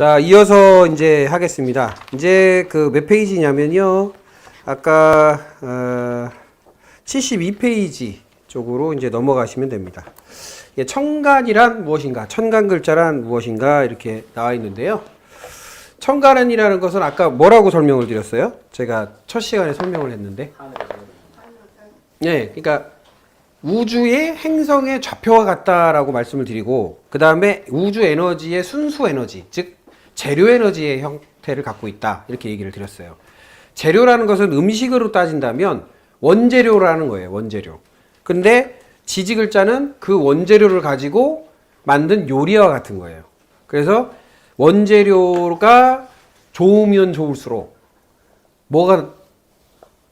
자, 이어서 이제 하겠습니다. 이제 그 몇 페이지냐면요. 아까 72페이지 쪽으로 이제 넘어가시면 됩니다. 청간이란 무엇인가, 천간 글자란 무엇인가 이렇게 나와 있는데요. 청간이라는 것은 아까 뭐라고 설명을 드렸어요? 제가 첫 시간에 설명을 했는데. 네, 그러니까 우주의 행성의 좌표와 같다라고 말씀을 드리고, 그 다음에 우주 에너지의 순수 에너지, 즉 재료 에너지의 형태를 갖고 있다, 이렇게 얘기를 드렸어요. 재료라는 것은 음식으로 따진다면 원재료라는 거예요. 원재료. 근데 지지 글자는 그 원재료를 가지고 만든 요리와 같은 거예요. 그래서 원재료가 좋으면 좋을수록 뭐가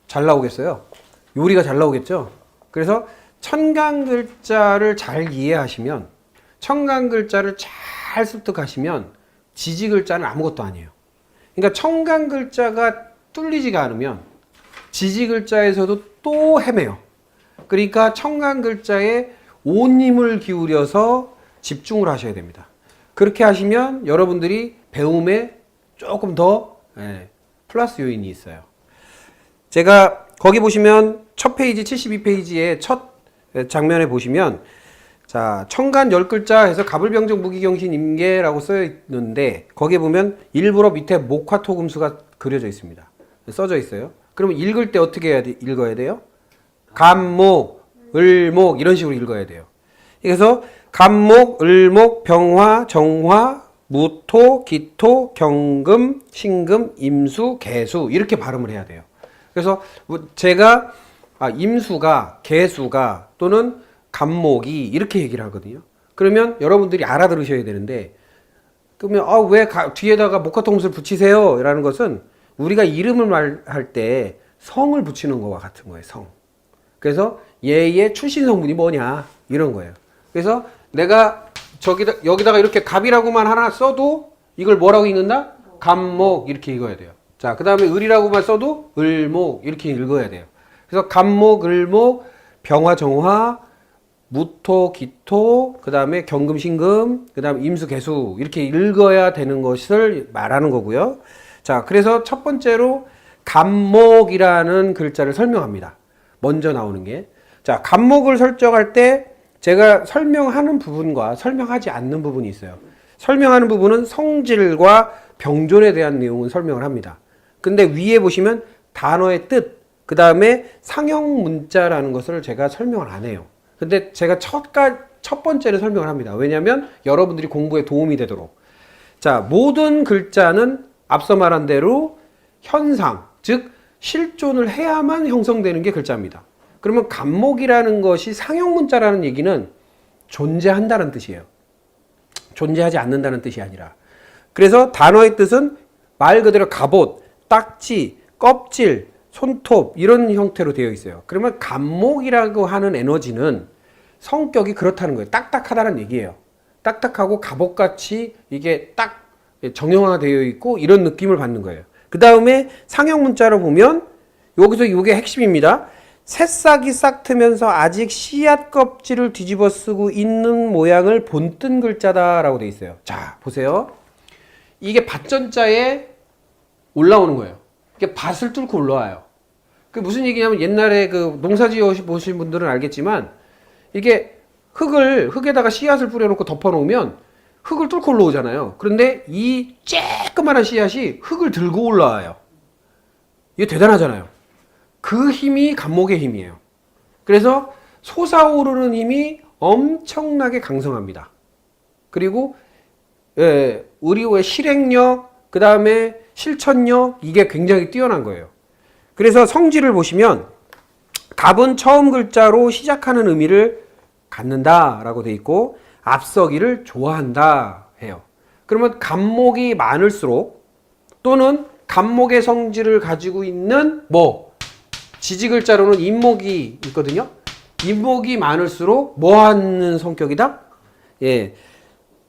잘 나오겠어요? 요리가 잘 나오겠죠? 그래서 천간 글자를 잘 이해하시면, 천간 글자를 잘 습득하시면 지지 글자는 아무것도 아니에요. 그러니까 천간 글자가 뚫리지가 않으면 지지 글자에서도 또 헤매요. 그러니까 천간 글자에 온 힘을 기울여서 집중을 하셔야 됩니다. 그렇게 하시면 여러분들이 배움에 조금 더 플러스 요인이 있어요. 제가 거기 보시면 첫 페이지 72페이지의 첫 장면에 보시면, 자, 천간 10글자 해서 가불병정 무기경신 임계라고 써 있는데, 거기에 보면 일부러 밑에 목화토금수가 그려져 있습니다. 써져 있어요. 그러면 읽을 때 어떻게 읽어야 돼요? 간목, 을목 이런 식으로 읽어야 돼요. 그래서 간목, 을목, 병화, 정화, 무토, 기토, 경금, 신금, 임수, 개수 이렇게 발음을 해야 돼요. 그래서 제가 임수가, 개수가 또는 간목이 이렇게 얘기를 하거든요. 그러면 여러분들이 알아들으셔야 되는데, 그러면 왜 뒤에다가 목화통수를 붙이세요? 라는 것은 우리가 이름을 말할 때 성을 붙이는 거와 같은 거예요. 성. 그래서 얘의 출신 성분이 뭐냐 이런 거예요. 그래서 내가 여기다가 이렇게 갑이라고만 하나 써도 이걸 뭐라고 읽는다? 간목 이렇게 읽어야 돼요. 자, 그 다음에 을이라고만 써도 을목 이렇게 읽어야 돼요. 그래서 간목, 을목, 병화, 정화, 무토, 기토, 그 다음에 경금, 신금, 그 다음에 임수, 개수 이렇게 읽어야 되는 것을 말하는 거고요. 자, 그래서 첫 번째로 간목이라는 글자를 설명합니다. 먼저 나오는 게. 자, 간목을 설정할 때 제가 설명하는 부분과 설명하지 않는 부분이 있어요. 설명하는 부분은 성질과 병존에 대한 내용은 설명을 합니다. 근데 위에 보시면 단어의 뜻, 그 다음에 상형 문자라는 것을 제가 설명을 안 해요. 근데 제가 첫 번째를 설명을 합니다. 왜냐하면 여러분들이 공부에 도움이 되도록. 자, 모든 글자는 앞서 말한 대로 현상, 즉 실존을 해야만 형성되는 게 글자입니다. 그러면 간목이라는 것이 상형 문자라는 얘기는 존재한다는 뜻이에요. 존재하지 않는다는 뜻이 아니라. 그래서 단어의 뜻은 말 그대로 갑옷, 딱지, 껍질, 손톱 이런 형태로 되어 있어요. 그러면 간목이라고 하는 에너지는 성격이 그렇다는 거예요. 딱딱하다는 얘기예요. 딱딱하고 갑옷같이 이게 딱 정형화되어 있고 이런 느낌을 받는 거예요. 그 다음에 상형 문자로 보면 여기서 이게 핵심입니다. 새싹이 싹 트면서 아직 씨앗 껍질을 뒤집어 쓰고 있는 모양을 본뜬 글자다라고 되어 있어요. 자, 보세요. 이게 밭전자에 올라오는 거예요. 이게 밭을 뚫고 올라와요. 그게 무슨 얘기냐면, 옛날에 그 농사 지어 보신 분들은 알겠지만, 이게 흙에다가 씨앗을 뿌려놓고 덮어놓으면 흙을 뚫고 올라오잖아요. 그런데 이 쬐끄만한 씨앗이 흙을 들고 올라와요. 이게 대단하잖아요. 그 힘이 간목의 힘이에요. 그래서 솟아오르는 힘이 엄청나게 강성합니다. 그리고 우리의 실행력, 그 다음에 실천력, 이게 굉장히 뛰어난 거예요. 그래서 성질을 보시면 갑은 처음 글자로 시작하는 의미를 갖는다 라고 돼 있고, 앞서기를 좋아한다 해요. 그러면 간목이 많을수록, 또는 간목의 성질을 가지고 있는 지지 글자로는 인목이 있거든요. 인목이 많을수록 뭐 하는 성격이다? 예,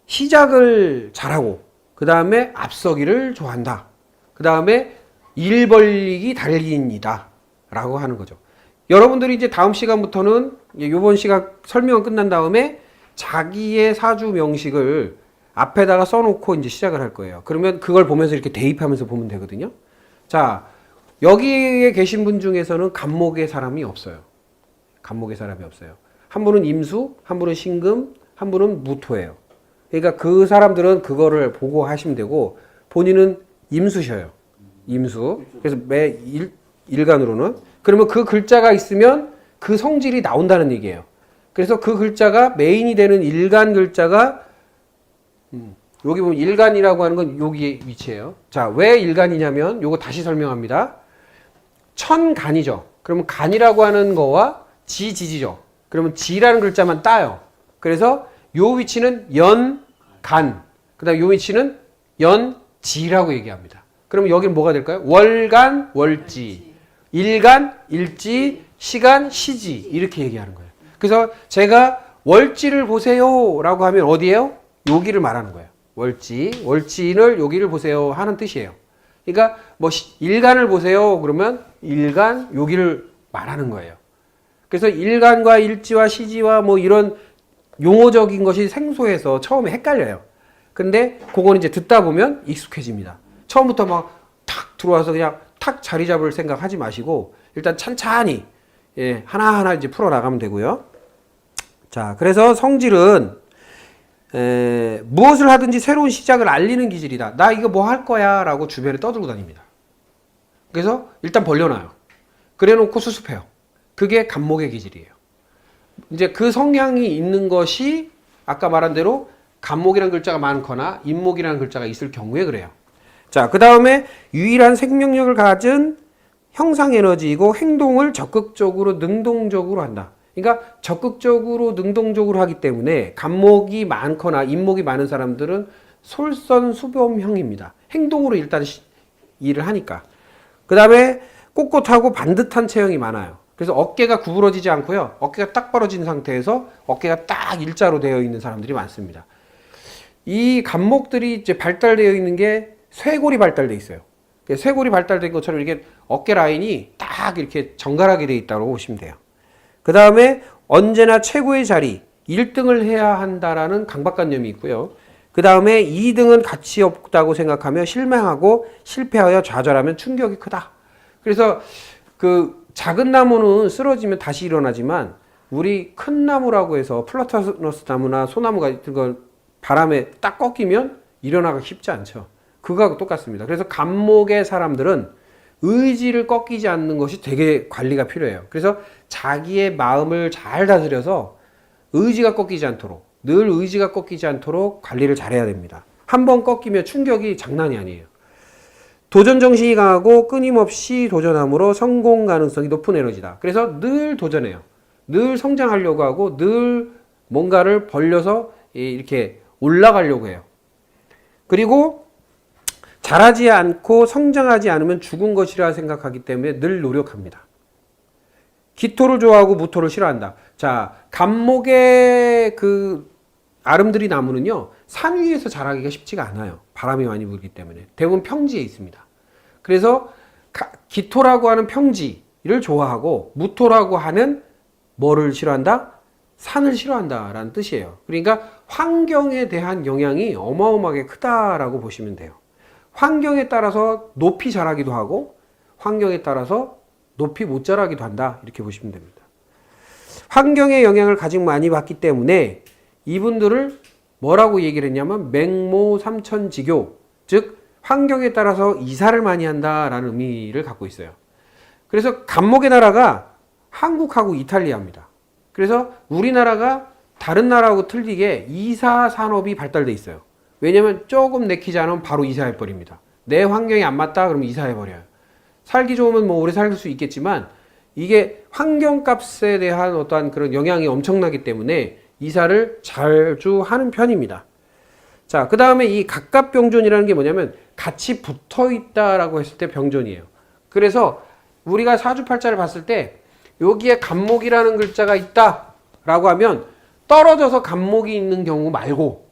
시작을 잘하고, 그 다음에 앞서기를 좋아한다. 그 다음에 일 벌리기 달기입니다 라고 하는 거죠. 여러분들이 이제 다음 시간부터는, 이번 시간 설명은 끝난 다음에 자기의 사주 명식을 앞에다가 써놓고 이제 시작을 할 거예요. 그러면 그걸 보면서 이렇게 대입하면서 보면 되거든요. 자, 여기에 계신 분 중에서는 간목의 사람이 없어요. 간목의 사람이 없어요. 한 분은 임수, 한 분은 신금, 한 분은 무토예요. 그러니까 그 사람들은 그거를 보고 하시면 되고 본인은 임수셔요. 임수. 그래서 매 일간으로는 그러면 그 글자가 있으면 그 성질이 나온다는 얘기예요. 그래서 그 글자가 메인이 되는 일간 글자가 여기 보면 일간이라고 하는 건 여기 위치예요. 자, 왜 일간이냐면 요거 다시 설명합니다. 천간이죠. 그러면 간이라고 하는 거와 지지죠. 그러면 지라는 글자만 따요. 그래서 요 위치는 연간. 그다음 요 위치는 연지라고 얘기합니다. 그러면 여기는 뭐가 될까요? 월간, 월지, 일간, 일지, 시간, 시지 이렇게 얘기하는 거예요. 그래서 제가 월지를 보세요라고 하면 어디예요? 여기를 말하는 거예요. 월지, 월지를 여기를 보세요 하는 뜻이에요. 그러니까 뭐 일간을 보세요 그러면 일간 여기를 말하는 거예요. 그래서 일간과 일지와 시지와 뭐 이런 용어적인 것이 생소해서 처음에 헷갈려요. 근데 그건 이제 듣다 보면 익숙해집니다. 처음부터 막 탁 들어와서 그냥 탁 자리 잡을 생각 하지 마시고 일단 찬찬히 예, 하나하나 이제 풀어 나가면 되고요. 자, 그래서 성질은 무엇을 하든지 새로운 시작을 알리는 기질이다. 나 이거 뭐 할 거야 라고 주변에 떠들고 다닙니다. 그래서 일단 벌려놔요. 그래 놓고 수습해요. 그게 간목의 기질이에요. 이제 그 성향이 있는 것이 아까 말한 대로 간목이라는 글자가 많거나 임목이라는 글자가 있을 경우에 그래요. 자, 그 다음에 유일한 생명력을 가진 형상에너지이고 행동을 적극적으로 능동적으로 한다. 그러니까 적극적으로 능동적으로 하기 때문에 간목이 많거나 임목이 많은 사람들은 솔선수범형입니다. 행동으로 일단 일을 하니까. 그 다음에 꼿꼿하고 반듯한 체형이 많아요. 그래서 어깨가 구부러지지 않고요. 어깨가 딱 벌어진 상태에서 어깨가 딱 일자로 되어 있는 사람들이 많습니다. 이 간목들이 이제 발달되어 있는 게 쇄골이 발달되어 있어요. 쇄골이 발달된 것처럼 이렇게 어깨 라인이 딱 이렇게 정갈하게 되어 있다고 보시면 돼요. 그 다음에 언제나 최고의 자리, 1등을 해야 한다라는 강박관념이 있고요. 그 다음에 2등은 가치 없다고 생각하며 실망하고 실패하여 좌절하면 충격이 크다. 그래서 그 작은 나무는 쓰러지면 다시 일어나지만 우리 큰 나무라고 해서 플라타너스 나무나 소나무 같은 걸 바람에 딱 꺾이면 일어나기 쉽지 않죠. 그거하고 똑같습니다. 그래서 간목의 사람들은 의지를 꺾이지 않는 것이 되게 관리가 필요해요. 그래서 자기의 마음을 잘 다스려서 의지가 꺾이지 않도록 늘 의지가 꺾이지 않도록 관리를 잘해야 됩니다. 한번 꺾이면 충격이 장난이 아니에요. 도전 정신이 강하고 끊임없이 도전함으로 성공 가능성이 높은 에너지다. 그래서 늘 도전해요. 늘 성장하려고 하고 늘 뭔가를 벌려서 이렇게 올라가려고 해요. 그리고 잘하지 않고 성장하지 않으면 죽은 것이라 생각하기 때문에 늘 노력합니다. 기토를 좋아하고 무토를 싫어한다. 자, 간목의 그 아름드리 나무는요, 산 위에서 자라기가 쉽지가 않아요. 바람이 많이 불기 때문에. 대부분 평지에 있습니다. 그래서 기토라고 하는 평지를 좋아하고 무토라고 하는 뭐를 싫어한다? 산을 싫어한다 라는 뜻이에요. 그러니까 환경에 대한 영향이 어마어마하게 크다라고 보시면 돼요. 환경에 따라서 높이 자라기도 하고 환경에 따라서 높이 못 자라기도 한다 이렇게 보시면 됩니다. 환경의 영향을 가장 많이 받기 때문에 이분들을 뭐라고 얘기를 했냐면 맹모삼천지교, 즉 환경에 따라서 이사를 많이 한다라는 의미를 갖고 있어요. 그래서 간목의 나라가 한국하고 이탈리아입니다. 그래서 우리나라가 다른 나라하고 틀리게 이사 산업이 발달돼 있어요. 왜냐면 조금 내키지 않으면 바로 이사해버립니다. 내 환경이 안 맞다 그러면 이사해버려요. 살기 좋으면 뭐 오래 살 수 있겠지만 이게 환경값에 대한 어떠한 그런 영향이 엄청나기 때문에 이사를 자주 하는 편입니다. 자, 그 다음에 이 갑갑병존이라는 게 뭐냐면 같이 붙어 있다라고 했을 때 병존이에요. 그래서 우리가 사주팔자를 봤을 때 여기에 간목이라는 글자가 있다라고 하면 떨어져서 간목이 있는 경우 말고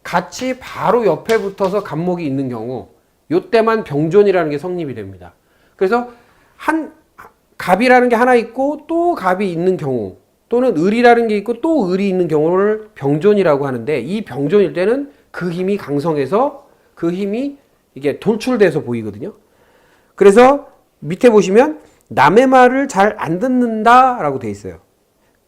같이 바로 옆에 붙어서 간목이 있는 경우 요때만 병존이라는 게 성립이 됩니다. 그래서 갑이라는 게 하나 있고 또 갑이 있는 경우 또는 을이라는 게 있고 또 을이 있는 경우를 병존이라고 하는데 이 병존일 때는 그 힘이 강성해서 그 힘이 이게 돌출돼서 보이거든요. 그래서 밑에 보시면 남의 말을 잘 안 듣는다라고 돼 있어요.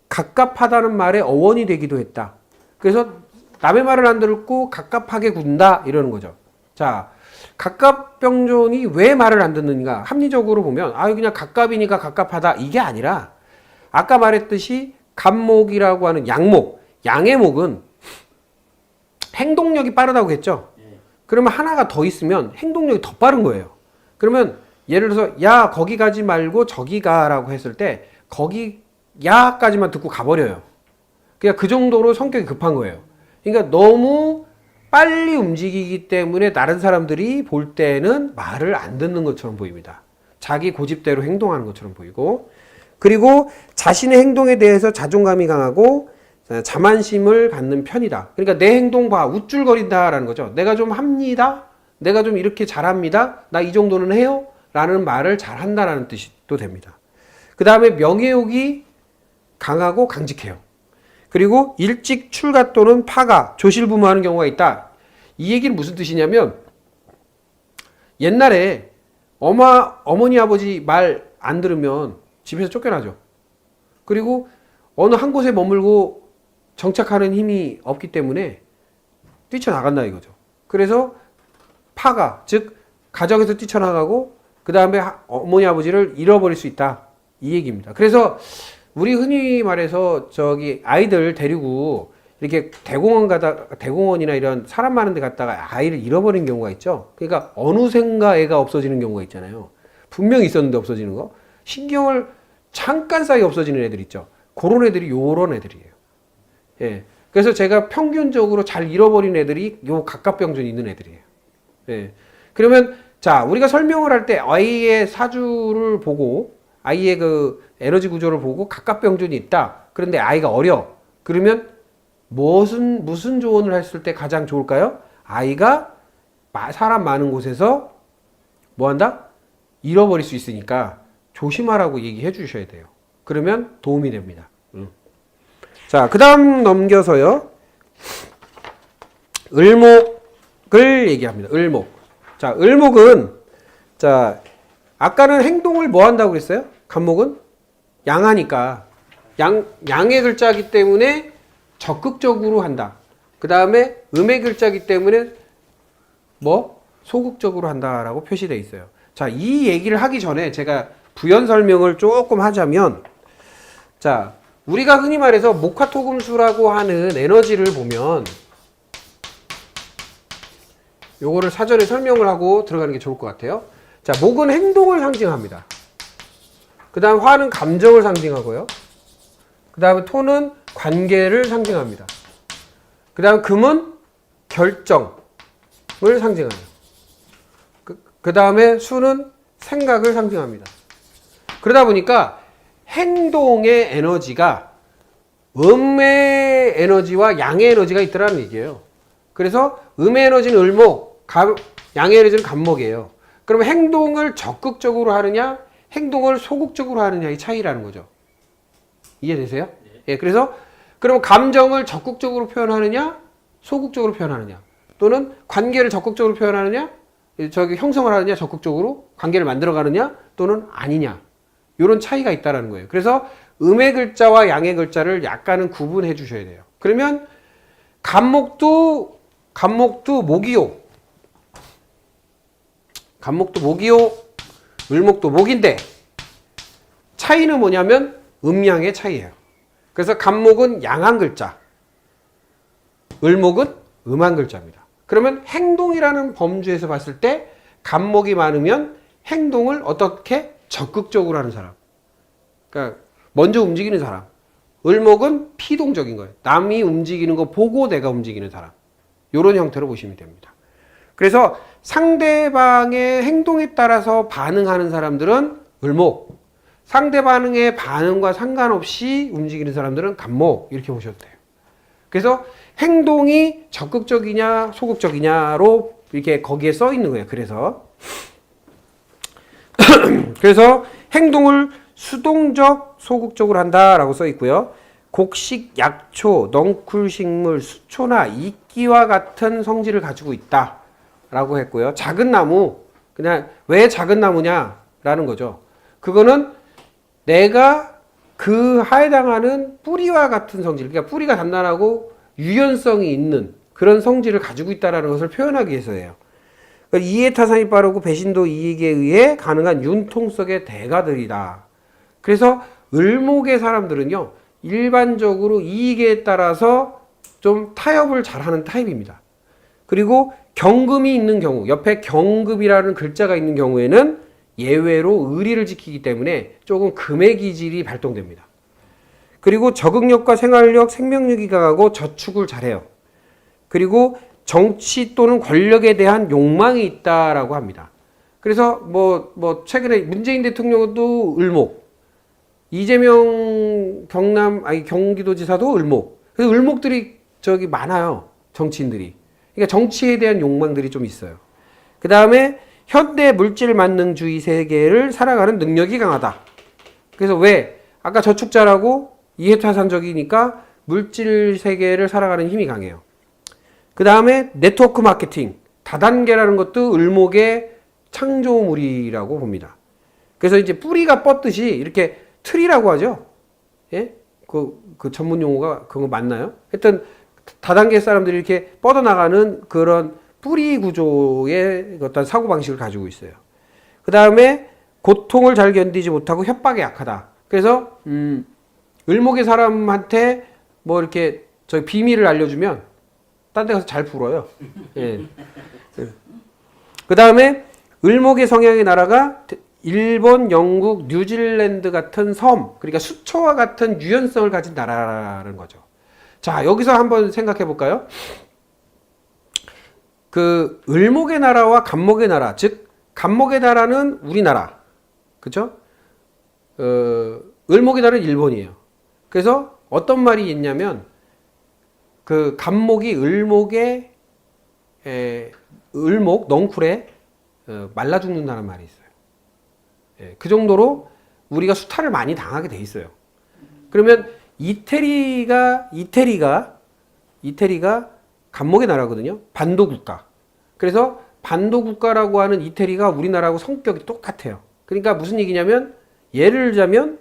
갑갑하다는 말의 어원이 되기도 했다. 그래서 남의 말을 안 듣고 갑갑하게 군다 이러는 거죠. 자, 갑갑병존이 왜 말을 안 듣는가? 합리적으로 보면 그냥 갑갑이니까 갑갑하다 이게 아니라 아까 말했듯이 갑목이라고 하는 양목, 양의 목은 행동력이 빠르다고 했죠. 그러면 하나가 더 있으면 행동력이 더 빠른 거예요. 그러면 예를 들어서 야 거기 가지 말고 저기 가라고 했을 때 거기 야까지만 듣고 가버려요. 그냥 그 정도로 성격이 급한 거예요. 그러니까 너무 빨리 움직이기 때문에 다른 사람들이 볼 때는 말을 안 듣는 것처럼 보입니다. 자기 고집대로 행동하는 것처럼 보이고, 그리고 자신의 행동에 대해서 자존감이 강하고 자만심을 갖는 편이다. 그러니까 내 행동 봐 우쭐거린다라는 거죠. 내가 좀 합니다. 내가 좀 이렇게 잘합니다. 나 이 정도는 해요. 라는 말을 잘한다라는 뜻도 됩니다. 그 다음에 명예욕이 강하고 강직해요. 그리고 일찍 출가 또는 파가 조실부모하는 경우가 있다. 이 얘기는 무슨 뜻이냐면 옛날에 어머니 아버지 말 안 들으면 집에서 쫓겨나죠. 그리고 어느 한 곳에 머물고 정착하는 힘이 없기 때문에 뛰쳐나간다 이거죠. 그래서 파가 즉 가정에서 뛰쳐나가고 그 다음에 어머니 아버지를 잃어버릴 수 있다 이 얘기입니다. 그래서 우리 흔히 말해서 저기 아이들 데리고 이렇게 대공원이나 이런 사람 많은 데 갔다가 아이를 잃어버린 경우가 있죠. 그러니까 어느샌가 애가 없어지는 경우가 있잖아요. 분명히 있었는데 없어지는 거. 신경을 잠깐 사이에 없어지는 애들 있죠. 그런 애들이 요런 애들이에요. 예. 그래서 제가 평균적으로 잘 잃어버린 애들이 요 갑갑병존이 있는 애들이에요. 예. 그러면 자, 우리가 설명을 할 때 아이의 사주를 보고 아이의 그 에너지 구조를 보고 갑갑병존이 있다. 그런데 아이가 어려. 그러면 무슨 조언을 했을 때 가장 좋을까요? 아이가 사람 많은 곳에서 뭐 한다? 잃어버릴 수 있으니까 조심하라고 얘기해 주셔야 돼요. 그러면 도움이 됩니다. 자, 그 다음 넘겨서요. 을목을 얘기합니다. 을목. 자, 을목은, 자, 아까는 행동을 뭐 한다고 그랬어요? 갑목은? 양하니까. 양의 글자이기 때문에 적극적으로 한다. 그 다음에 음의 글자이기 때문에 뭐? 소극적으로 한다라고 표시되어 있어요. 자, 이 얘기를 하기 전에 제가 부연 설명을 조금 하자면, 자, 우리가 흔히 말해서 목화토금수라고 하는 에너지를 보면, 요거를 사전에 설명을 하고 들어가는 게 좋을 것 같아요. 자, 목은 행동을 상징합니다. 그 다음 화는 감정을 상징하고요. 그 다음에 토는 관계를 상징합니다. 그 다음 금은 결정을 상징해요. 그 다음에 수는 생각을 상징합니다. 그러다 보니까 행동의 에너지가 음의 에너지와 양의 에너지가 있더라는 얘기예요. 그래서 음의 에너지는 을목, 양의 에너지는 갑목이에요. 그러면 행동을 적극적으로 하느냐, 행동을 소극적으로 하느냐의 차이라는 거죠. 이해되세요? 예, 그래서 그럼 감정을 적극적으로 표현하느냐, 소극적으로 표현하느냐, 또는 관계를 적극적으로 표현하느냐, 형성을 하느냐, 적극적으로 관계를 만들어가느냐, 또는 아니냐, 이런 차이가 있다라는 거예요. 그래서 음의 글자와 양의 글자를 약간은 구분해 주셔야 돼요. 그러면 갑목도 목이요. 갑목도 목이요. 을목도 목인데 차이는 뭐냐면 음양의 차이예요. 그래서 갑목은 양한 글자, 을목은 음한 글자입니다. 그러면 행동이라는 범주에서 봤을 때 갑목이 많으면 행동을 어떻게 적극적으로 하는 사람, 그러니까 먼저 움직이는 사람. 을목은 피동적인 거예요. 남이 움직이는 거 보고 내가 움직이는 사람. 이런 형태로 보시면 됩니다. 그래서 상대방의 행동에 따라서 반응하는 사람들은 을목, 상대방의 반응과 상관없이 움직이는 사람들은 갑목, 이렇게 보셔도 돼요. 그래서 행동이 적극적이냐 소극적이냐로 이렇게 거기에 써 있는 거예요. 그래서 행동을 수동적 소극적으로 한다라고 써 있고요. 곡식, 약초, 넝쿨식물, 수초나 이끼와 같은 성질을 가지고 있다라고 했고요. 작은 나무, 그냥 왜 작은 나무냐라는 거죠. 그거는 내가 그 해당하는 뿌리와 같은 성질, 그러니까 뿌리가 단단하고 유연성이 있는 그런 성질을 가지고 있다는 것을 표현하기 위해서예요. 이해 타산이 빠르고 배신도 이익에 의해 가능한 융통성의 대가들이다. 그래서 을목의 사람들은요, 일반적으로 이익에 따라서 좀 타협을 잘하는 타입입니다. 그리고 경금이 있는 경우, 옆에 경급이라는 글자가 있는 경우에는 예외로 의리를 지키기 때문에 조금 금의 기질이 발동됩니다. 그리고 적응력과 생활력, 생명력이 강하고 저축을 잘해요. 그리고 정치 또는 권력에 대한 욕망이 있다라고 합니다. 그래서 최근에 문재인 대통령도 을목, 이재명 경기도지사도 을목. 그래서 을목들이 저기 많아요. 정치인들이. 그러니까 정치에 대한 욕망들이 좀 있어요. 그 다음에 현대 물질 만능주의 세계를 살아가는 능력이 강하다. 그래서 왜? 아까 저축 잘하고 이해타산적이니까 물질 세계를 살아가는 힘이 강해요. 그 다음에 네트워크 마케팅, 다단계라는 것도 을목의 창조물이라고 봅니다. 그래서 이제 뿌리가 뻗듯이 이렇게 틀이라고 하죠. 예? 그 전문 용어가 그거 맞나요? 하여튼 다단계 사람들이 이렇게 뻗어나가는 그런 뿌리 구조의 어떤 사고방식을 가지고 있어요. 그 다음에 고통을 잘 견디지 못하고 협박에 약하다. 그래서 을목의 사람한테 뭐 이렇게 저희 비밀을 알려주면 딴 데 가서 잘 풀어요. 예. 그 다음에 을목의 성향의 나라가 일본, 영국, 뉴질랜드 같은 섬, 그러니까 수초와 같은 유연성을 가진 나라라는 거죠. 자, 여기서 한번 생각해 볼까요? 그 을목의 나라와 간목의 나라, 즉 간목의 나라는 우리나라, 그렇죠? 을목의 나라는 일본이에요. 그래서 어떤 말이 있냐면 그 간목이 을목의 을목 넝쿨에 말라 죽는다는 말이 있어요. 예, 그 정도로 우리가 수탈을 많이 당하게 돼 있어요. 그러면 이태리가 간목의 나라거든요. 반도 국가. 그래서 반도 국가라고 하는 이태리가 우리나라하고 성격이 똑같아요. 그러니까 무슨 얘기냐면 예를 들자면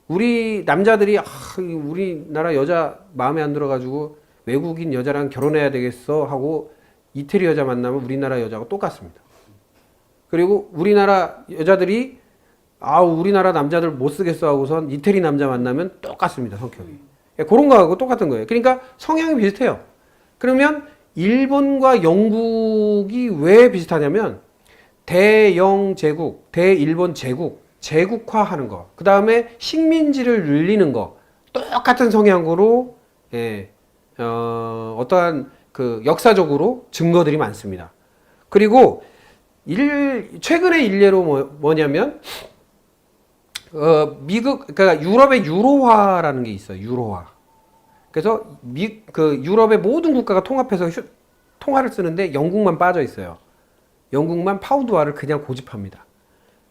우리 남자들이 우리나라 여자 마음에 안 들어가지고 외국인 여자랑 결혼해야 되겠어 하고 이태리 여자 만나면 우리나라 여자하고 똑같습니다. 그리고 우리나라 여자들이 우리나라 남자들 못 쓰겠어 하고선 이태리 남자 만나면 똑같습니다. 성격이. 그런 거하고 똑같은 거예요. 그러니까 성향이 비슷해요. 그러면 일본과 영국이 왜 비슷하냐면 대영 제국, 대일본 제국, 제국화하는 거, 그 다음에 식민지를 늘리는 거, 똑같은 성향으로 어떠한 그 역사적으로 증거들이 많습니다. 그리고 최근의 일례로 뭐냐면 그러니까 유럽의 유로화라는 게 있어요. 유로화. 그래서 유럽의 모든 국가가 통합해서 통화를 쓰는데 영국만 빠져 있어요. 영국만 파운드화를 그냥 고집합니다.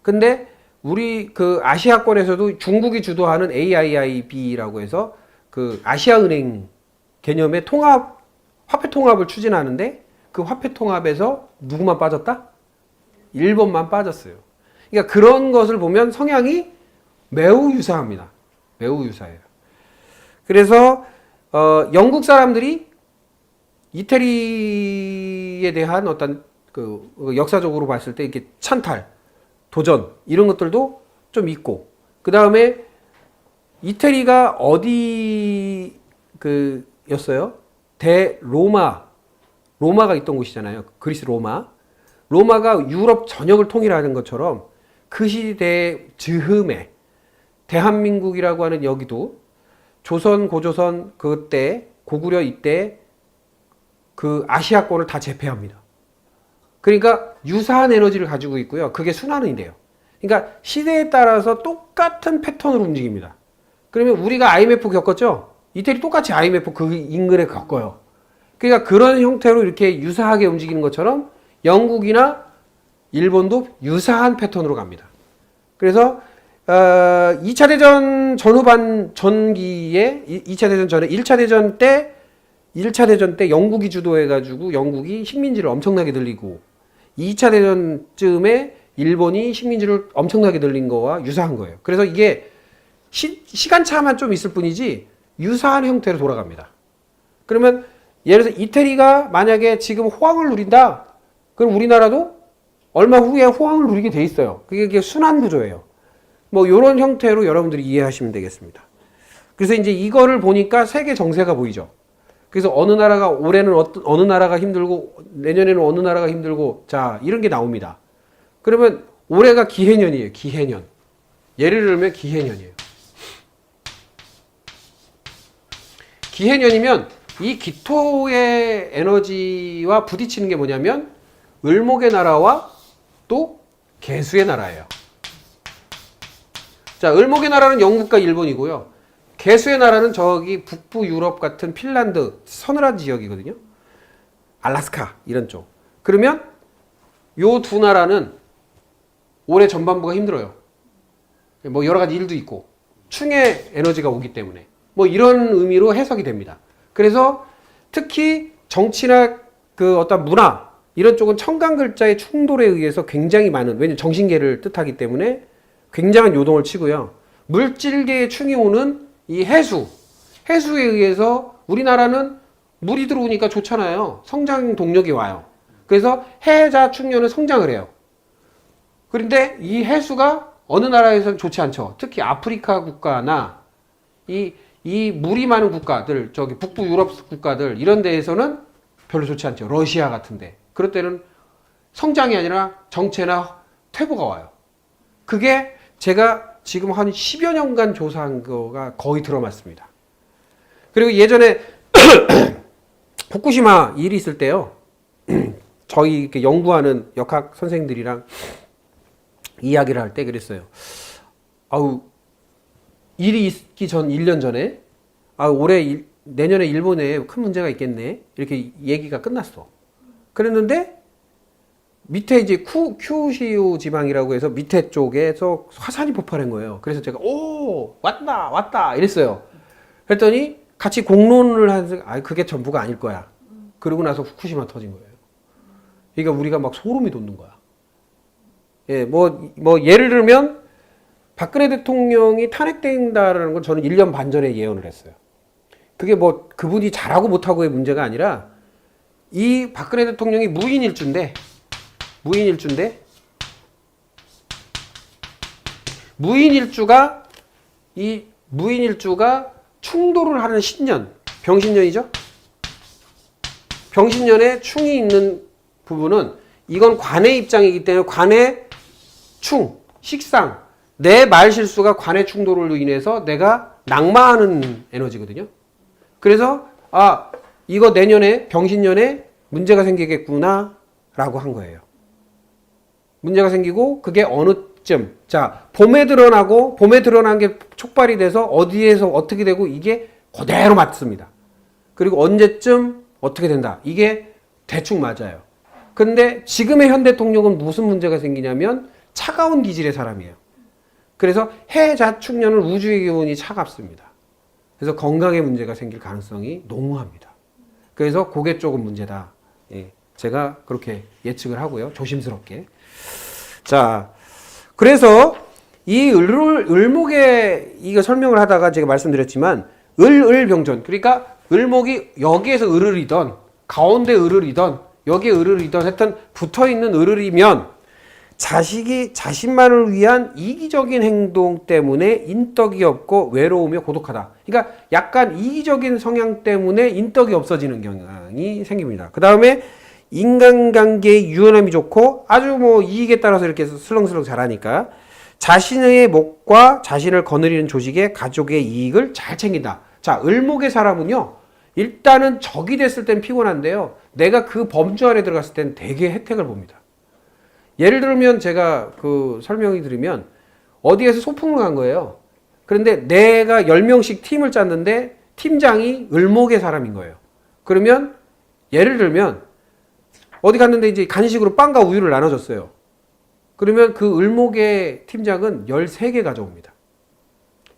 근데 우리 그 아시아권에서도 중국이 주도하는 AIIB라고 해서 그 아시아은행 개념의 화폐 통합을 추진하는데 그 화폐 통합에서 누구만 빠졌다? 일본만 빠졌어요. 그러니까 그런 것을 보면 성향이 매우 유사합니다. 매우 유사해요. 그래서 영국 사람들이 이태리에 대한 어떤 그 역사적으로 봤을 때 이렇게 찬탈, 도전 이런 것들도 좀 있고, 그 다음에 이태리가 어디 였어요? 로마가 있던 곳이잖아요. 그리스 로마가 유럽 전역을 통일하는 것처럼 그 시대의 즈음에 대한민국이라고 하는 여기도 조선, 고조선 그때 고구려 이때 그 아시아권을 다 제패합니다. 그러니까 유사한 에너지를 가지고 있고요. 그게 순환이 돼요. 그러니까 시대에 따라서 똑같은 패턴으로 움직입니다. 그러면 우리가 IMF 겪었죠? 이태리 똑같이 IMF 그 인근에 겪어요. 그러니까 그런 형태로 이렇게 유사하게 움직이는 것처럼 영국이나 일본도 유사한 패턴으로 갑니다. 그래서 2차 대전 전후반 전기에 2차 대전 전에 1차 대전 때 영국이 주도해가지고 영국이 식민지를 엄청나게 늘리고 2차 대전쯤에 일본이 식민지를 엄청나게 늘린 거와 유사한 거예요. 그래서 이게 시간차만 좀 있을 뿐이지 유사한 형태로 돌아갑니다. 그러면 예를 들어서 이태리가 만약에 지금 호황을 누린다. 그럼 우리나라도 얼마 후에 호황을 누리게 돼 있어요. 그게 순환 구조예요. 뭐 이런 형태로 여러분들이 이해하시면 되겠습니다. 그래서 이제 이거를 보니까 세계 정세가 보이죠. 그래서 어느 나라가 올해는 어느 나라가 힘들고 내년에는 어느 나라가 힘들고 자 이런 게 나옵니다. 그러면 올해가 기해년이에요. 기해년. 예를 들면 기해년이에요. 기해년이면 이 기토의 에너지와 부딪히는 게 뭐냐면 을목의 나라와 또 개수의 나라예요. 자, 을목의 나라는 영국과 일본이고요. 개수의 나라는 저기 북부 유럽 같은 핀란드 서늘한 지역이거든요. 알라스카 이런 쪽. 그러면 요 두 나라는 올해 전반부가 힘들어요. 뭐 여러 가지 일도 있고 충의 에너지가 오기 때문에 뭐 이런 의미로 해석이 됩니다. 그래서 특히 정치나 그 어떤 문화 이런 쪽은 청간 글자의 충돌에 의해서 굉장히 많은, 왜냐면 정신계를 뜻하기 때문에 굉장한 요동을 치고요. 물질계의 충이 오는 이 해수에 의해서 우리나라는 물이 들어오니까 좋잖아요. 성장 동력이 와요. 그래서 해자 충년은 성장을 해요. 그런데 이 해수가 어느 나라에서는 좋지 않죠. 특히 아프리카 국가나 이 물이 많은 국가들, 저기 북부 유럽 국가들 이런 데에서는 별로 좋지 않죠. 러시아 같은데. 그럴 때는 성장이 아니라 정체나 퇴보가 와요. 그게 제가 지금 한 10여 년간 조사한 거가 거의 들어맞습니다. 그리고 예전에 후쿠시마 일이 있을 때요. 저희 이렇게 연구하는 역학 선생들이랑 이야기를 할 때 그랬어요. 아우, 일이 있기 전 1년 전에 내년에 일본에 큰 문제가 있겠네. 이렇게 얘기가 끝났어. 그랬는데 밑에 이제 큐슈 지방이라고 해서 밑에 쪽에서 화산이 폭발한 거예요. 그래서 제가 왔다 이랬어요. 그랬더니 같이 공론을 하면서 그게 전부가 아닐 거야. 그러고 나서 후쿠시마 터진 거예요. 그러니까 우리가 막 소름이 돋는 거야. 예, 뭐 예를 들면 박근혜 대통령이 탄핵된다라는 건 저는 1년 반 전에 예언을 했어요. 그게 뭐 그분이 잘하고 못하고의 문제가 아니라 이 박근혜 대통령이 무인일주인데 무인일주가 충돌을 하는 신년, 병신년이죠? 병신년에 충이 있는 부분은 이건 관의 입장이기 때문에 관의 충, 식상, 내 말 실수가 관의 충돌로 인해서 내가 낙마하는 에너지거든요. 그래서 이거 내년에 병신년에 문제가 생기겠구나 라고 한 거예요. 문제가 생기고 그게 어느쯤 봄에 드러난 게 촉발이 돼서 어디에서 어떻게 되고 이게 그대로 맞습니다. 그리고 언제쯤 어떻게 된다. 이게 대충 맞아요. 근데 지금의 현 대통령은 무슨 문제가 생기냐면 차가운 기질의 사람이에요. 그래서 해자축년은 우주의 기운이 차갑습니다. 그래서 건강에 문제가 생길 가능성이 농후합니다. 그래서 그게 조금 문제다. 예, 제가 그렇게 예측을 하고요. 조심스럽게. 자, 그래서 이 을목에 이거 설명을 하다가 제가 말씀드렸지만 을병존. 그러니까 을목이 여기에서 을이던 가운데 을이던 여기에 을이던 하여튼 붙어있는 을이면 자신만을 위한 이기적인 행동 때문에 인덕이 없고 외로우며 고독하다. 그러니까 약간 이기적인 성향 때문에 인덕이 없어지는 경향이 생깁니다. 그 다음에 인간관계의 유연함이 좋고 아주 뭐 이익에 따라서 이렇게 슬렁슬렁 잘하니까 자신의 목과 자신을 거느리는 조직의 가족의 이익을 잘 챙긴다. 자, 을목의 사람은요. 일단은 적이 됐을 땐 피곤한데요. 내가 그 범주 안에 들어갔을 땐 되게 혜택을 봅니다. 예를 들면 제가 그 설명이 드리면 어디에서 소풍을 간 거예요. 그런데 내가 10명씩 팀을 짰는데 팀장이 을목의 사람인 거예요. 그러면 예를 들면 어디 갔는데 이제 간식으로 빵과 우유를 나눠줬어요. 그러면 그 을목의 팀장은 13개 가져옵니다.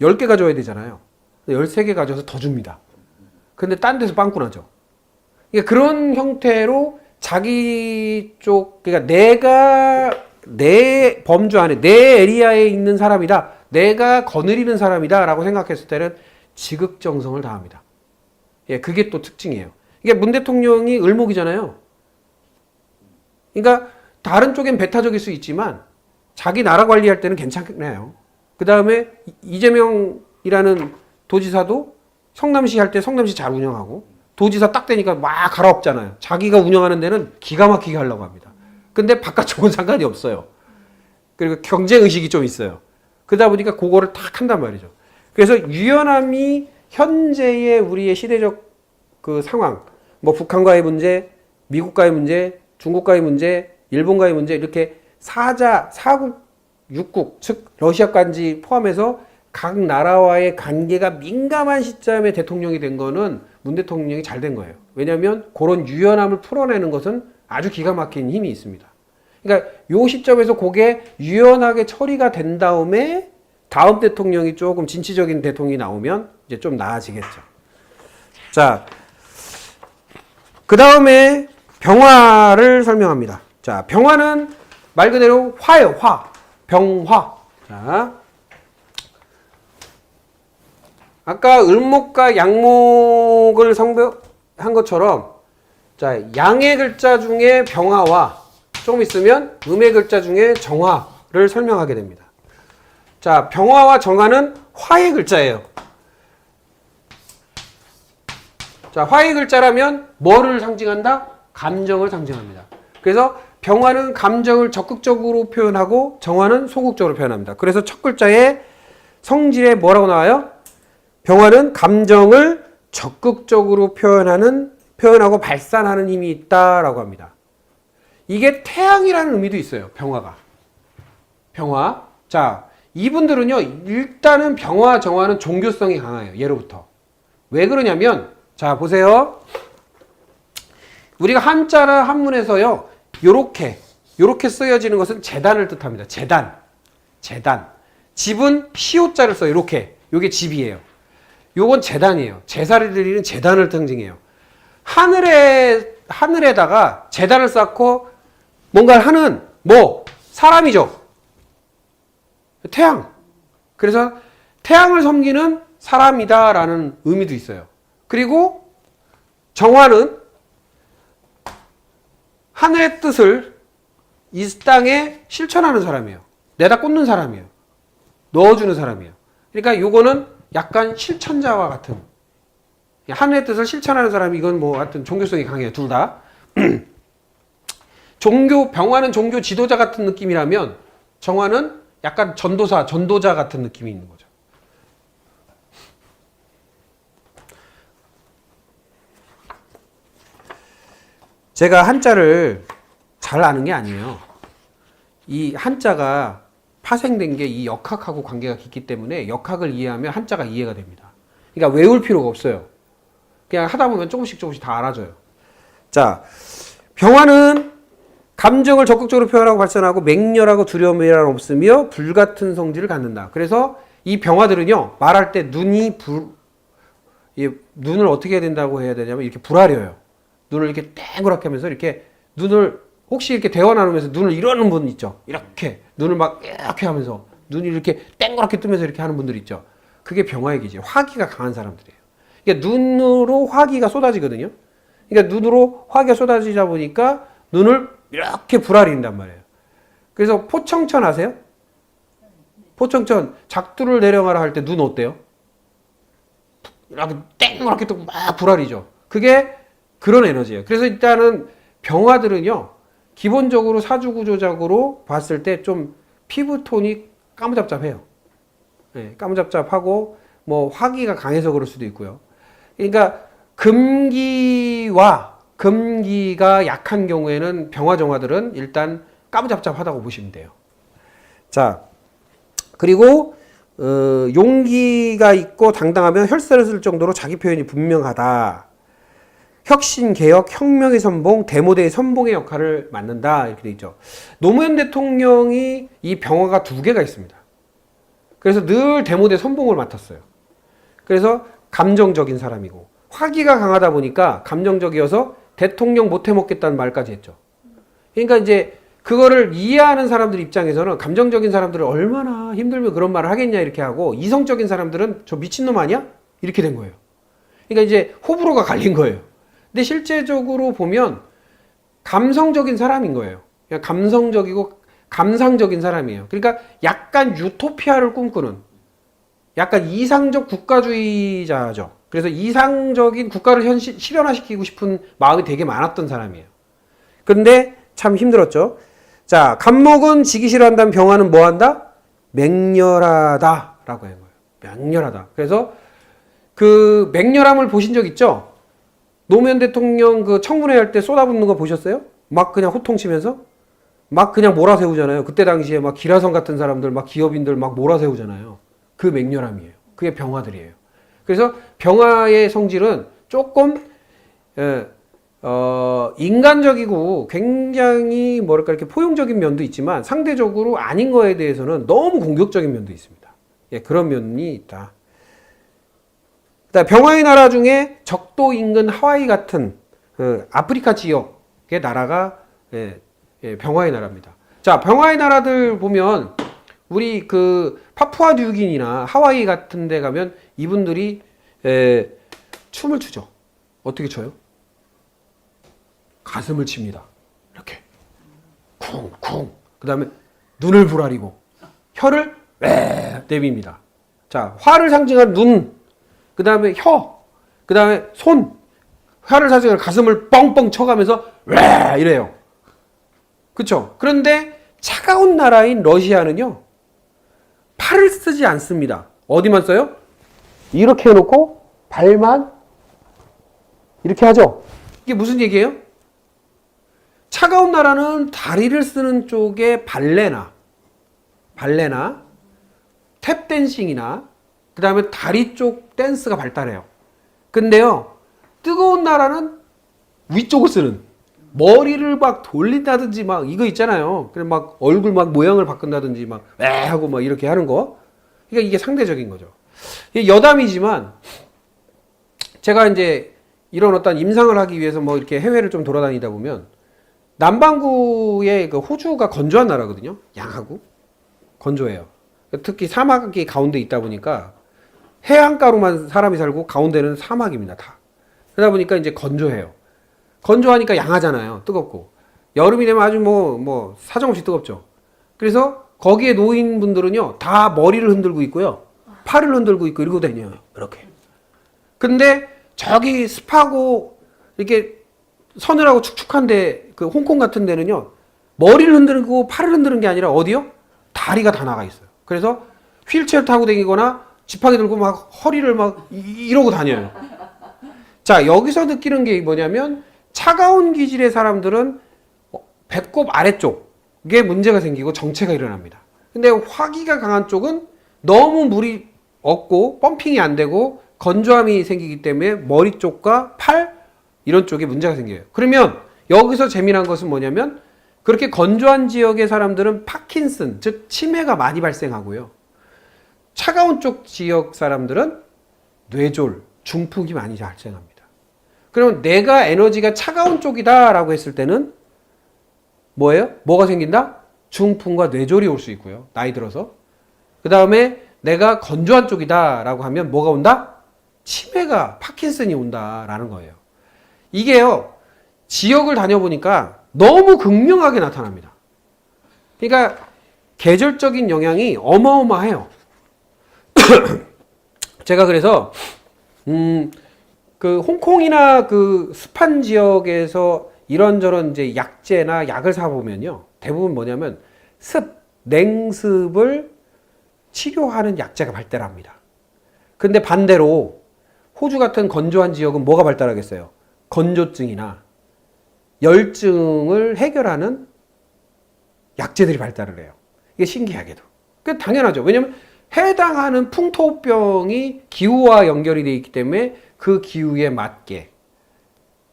10개 가져와야 되잖아요. 13개 가져와서 더 줍니다. 근데 딴 데서 빵꾸 나죠. 그러니까 그런 형태로 자기 쪽, 그러니까 내가 내 범주 안에, 내 에리아에 있는 사람이다. 내가 거느리는 사람이다. 라고 생각했을 때는 지극정성을 다합니다. 예, 그게 또 특징이에요. 이게 문 대통령이 을목이잖아요. 그러니까 다른 쪽엔 배타적일 수 있지만 자기 나라 관리할 때는 괜찮네요. 그 다음에 이재명이라는 도지사도 성남시 할 때 성남시 잘 운영하고 도지사 딱 되니까 막 갈아엎잖아요. 자기가 운영하는 데는 기가 막히게 하려고 합니다. 근데 바깥쪽은 상관이 없어요. 그리고 경쟁의식이 좀 있어요. 그러다 보니까 그거를 탁 한단 말이죠. 그래서 유연함이 현재의 우리의 시대적 그 상황, 뭐 북한과의 문제, 미국과의 문제, 중국과의 문제, 일본과의 문제 이렇게 사국, 육국, 즉 러시아까지 포함해서 각 나라와의 관계가 민감한 시점에 대통령이 된 거는 문 대통령이 잘 된 거예요. 왜냐하면 그런 유연함을 풀어내는 것은 아주 기가 막힌 힘이 있습니다. 그러니까 요 시점에서 그게 유연하게 처리가 된 다음에 다음 대통령이 조금 진취적인 대통령이 나오면 이제 좀 나아지겠죠. 자, 그 다음에 병화를 설명합니다. 자, 병화는 말 그대로 화예요, 화. 병화. 자, 아까 을목과 양목을 성별한 것처럼 자, 양의 글자 중에 병화와 조금 있으면 음의 글자 중에 정화를 설명하게 됩니다. 자, 병화와 정화는 화의 글자예요. 자, 화의 글자라면 뭐를 상징한다? 감정을 상징합니다. 그래서 병화는 감정을 적극적으로 표현하고 정화는 소극적으로 표현합니다. 그래서 첫 글자에 성질에 뭐라고 나와요? 병화는 감정을 적극적으로 표현하고 발산하는 힘이 있다라고 합니다. 이게 태양이라는 의미도 있어요. 병화가. 병화. 자, 이분들은요, 일단은 병화, 정화는 종교성이 강해요. 예로부터. 왜 그러냐면, 자, 보세요. 우리가 한자나 한문에서요, 요렇게 쓰여지는 것은 재단을 뜻합니다. 재단. 집은 시옷자를 써요. 요게 집이에요. 요건 재단이에요. 제사를 드리는 재단을 상징해요. 하늘에다가 재단을 쌓고 뭔가를 하는, 사람이죠. 태양. 그래서 태양을 섬기는 사람이다라는 의미도 있어요. 그리고 정화는 하늘의 뜻을 이 땅에 실천하는 사람이에요. 내다 꽂는 사람이에요. 넣어주는 사람이에요. 그러니까 요거는 약간 실천자와 같은, 하늘의 뜻을 실천하는 사람이, 이건 뭐 하여튼 종교성이 강해요. 둘 다. 병화는 종교 지도자 같은 느낌이라면 정화는 약간 전도자 같은 느낌이 있는 거죠. 제가 한자를 잘 아는 게 아니에요. 이 한자가 파생된 게 이 역학하고 관계가 깊기 때문에 역학을 이해하면 한자가 이해가 됩니다. 그러니까 외울 필요가 없어요. 그냥 하다 보면 조금씩 다 알아져요. 자, 병화는 감정을 적극적으로 표현하고 발산하고 맹렬하고 두려움이란 없으며 불같은 성질을 갖는다. 그래서 이 병화들은요, 말할 때 눈을 어떻게 해야 된다고 해야 되냐면 이렇게 불아려요. 눈을 이렇게 땡그랗게 하면서 이렇게 눈을, 혹시 이렇게 대화 나누면서 눈을 이러는 분 있죠? 이렇게 눈을 막 이렇게 하면서 눈이 이렇게 땡그랗게 뜨면서 이렇게 하는 분들 있죠? 그게 병화의 기질, 화기가 강한 사람들이에요. 그러니까 눈으로 화기가 쏟아지거든요. 그러니까 눈으로 화기가 쏟아지다 보니까 눈을 이렇게 불아린단 말이에요. 그래서 포청천 아세요? 포청천, 작두를 내려가라 할 때 눈 어때요? 이렇게 땡그랗게 또 막 불아리죠. 그게 그런 에너지예요. 그래서 일단은 병화들은요, 기본적으로 사주구조적으로 봤을 때 좀 피부톤이 까무잡잡해요. 네, 까무잡잡하고 뭐 화기가 강해서 그럴 수도 있고요. 그러니까 금기가 약한 경우에는 병화정화들은 일단 까무잡잡하다고 보시면 돼요. 자, 그리고 용기가 있고 당당하면 혈세를 쓸 정도로 자기 표현이 분명하다. 혁신, 개혁, 혁명의 선봉, 대모대의 선봉의 역할을 맡는다. 이렇게 돼 있죠. 노무현 대통령이 이 병화가 두 개가 있습니다. 그래서 늘 대모대 선봉을 맡았어요. 그래서 감정적인 사람이고, 화기가 강하다 보니까 감정적이어서 대통령 못 해먹겠다는 말까지 했죠. 그러니까 이제 그거를 이해하는 사람들 입장에서는 감정적인 사람들은 얼마나 힘들면 그런 말을 하겠냐 이렇게 하고, 이성적인 사람들은 저 미친놈 아니야? 이렇게 된 거예요. 그러니까 이제 호불호가 갈린 거예요. 근데 실제적으로 보면 감성적인 사람인 거예요. 그냥 감성적이고 감상적인 사람이에요. 그러니까 약간 유토피아를 꿈꾸는, 약간 이상적 국가주의자죠. 그래서 이상적인 국가를 실현화시키고 싶은 마음이 되게 많았던 사람이에요. 근데 참 힘들었죠. 자, 간목은 지기 싫어한다면 병화는 뭐 한다? 맹렬하다 라고 하는 거예요. 맹렬하다. 그래서 그 맹렬함을 보신 적 있죠? 노무현 대통령 그 청문회 할 때 쏟아붓는 거 보셨어요? 막 그냥 호통치면서 막 그냥 몰아세우잖아요. 그때 당시에 막 기라성 같은 사람들, 막 기업인들 막 몰아세우잖아요. 그 맹렬함이에요. 그게 병화들이에요. 그래서 병화의 성질은 조금 인간적이고 굉장히 뭐랄까 이렇게 포용적인 면도 있지만 상대적으로 아닌 거에 대해서는 너무 공격적인 면도 있습니다. 예, 그런 면이 있다. 병화의 나라 중에 적도 인근 하와이 같은 아프리카 지역의 나라가 병화의 나라입니다. 자, 병화의 나라들 보면 우리 그 파푸아 뉴기니나 하와이 같은 데 가면 이분들이 춤을 추죠. 어떻게 춰요? 가슴을 칩니다. 이렇게 쿵쿵. 그 다음에 눈을 부라리고 혀를 내밉니다. 자, 화를 상징하는 눈, 그 다음에 혀, 그 다음에 손, 화를 상징하는 가슴을 뻥뻥 쳐가면서 이래요. 그쵸? 그런데 차가운 나라인 러시아는요, 팔을 쓰지 않습니다. 어디만 써요? 이렇게 해놓고 발만 이렇게 하죠. 이게 무슨 얘기예요? 차가운 나라는 다리를 쓰는 쪽에 발레나 탭댄싱이나 그 다음에 다리 쪽 댄스가 발달해요. 근데요, 뜨거운 나라는 위쪽을 쓰는, 머리를 막 돌린다든지 막 이거 있잖아요. 그래 막 얼굴 막 모양을 바꾼다든지 막 하고 막 이렇게 하는 거. 그러니까 이게 상대적인 거죠. 이게 여담이지만 제가 이제 이런 어떤 임상을 하기 위해서 뭐 이렇게 해외를 좀 돌아다니다 보면 남반구의 그 호주가 건조한 나라거든요. 양하고 건조해요. 특히 사막이 가운데 있다 보니까 해안가로만 사람이 살고 가운데는 사막입니다. 다. 그러다 보니까 이제 건조해요. 건조하니까 양하잖아요. 뜨겁고. 여름이 되면 아주 뭐 사정없이 뜨겁죠. 그래서 거기에 노인분들은요, 다 머리를 흔들고 있고요, 팔을 흔들고 있고 이러고 다녀요. 이렇게. 근데 저기 습하고 이렇게 서늘하고 축축한데, 그 홍콩 같은 데는요, 머리를 흔들고 팔을 흔드는 게 아니라 어디요? 다리가 다 나가 있어요. 그래서 휠체어 타고 다니거나 지팡이 들고 막 허리를 막 이러고 다녀요. 자, 여기서 느끼는 게 뭐냐면 차가운 기질의 사람들은 배꼽 아래쪽에 문제가 생기고 정체가 일어납니다. 근데 화기가 강한 쪽은 너무 물이 없고 펌핑이 안 되고 건조함이 생기기 때문에 머리 쪽과 팔 이런 쪽에 문제가 생겨요. 그러면 여기서 재미난 것은 뭐냐면 그렇게 건조한 지역의 사람들은 파킨슨, 즉 치매가 많이 발생하고요. 차가운 쪽 지역 사람들은 뇌졸, 중풍이 많이 발생합니다. 그러면 내가 에너지가 차가운 쪽이다 라고 했을 때는 뭐예요? 뭐가 생긴다? 중풍과 뇌졸이 올 수 있고요. 나이 들어서. 그 다음에 내가 건조한 쪽이다 라고 하면 뭐가 온다? 치매가, 파킨슨이 온다라는 거예요. 이게요, 지역을 다녀보니까 너무 극명하게 나타납니다. 그러니까 계절적인 영향이 어마어마해요. 제가 그래서 그 홍콩이나 그 습한 지역에서 이런저런 이제 약재나 약을 사보면요, 대부분 뭐냐면 습, 냉습을 치료하는 약재가 발달합니다. 근데 반대로 호주 같은 건조한 지역은 뭐가 발달하겠어요? 건조증이나 열증을 해결하는 약재들이 발달을 해요. 이게 신기하게도. 그 당연하죠. 왜냐하면 해당하는 풍토병이 기후와 연결이 되어 있기 때문에 그 기후에 맞게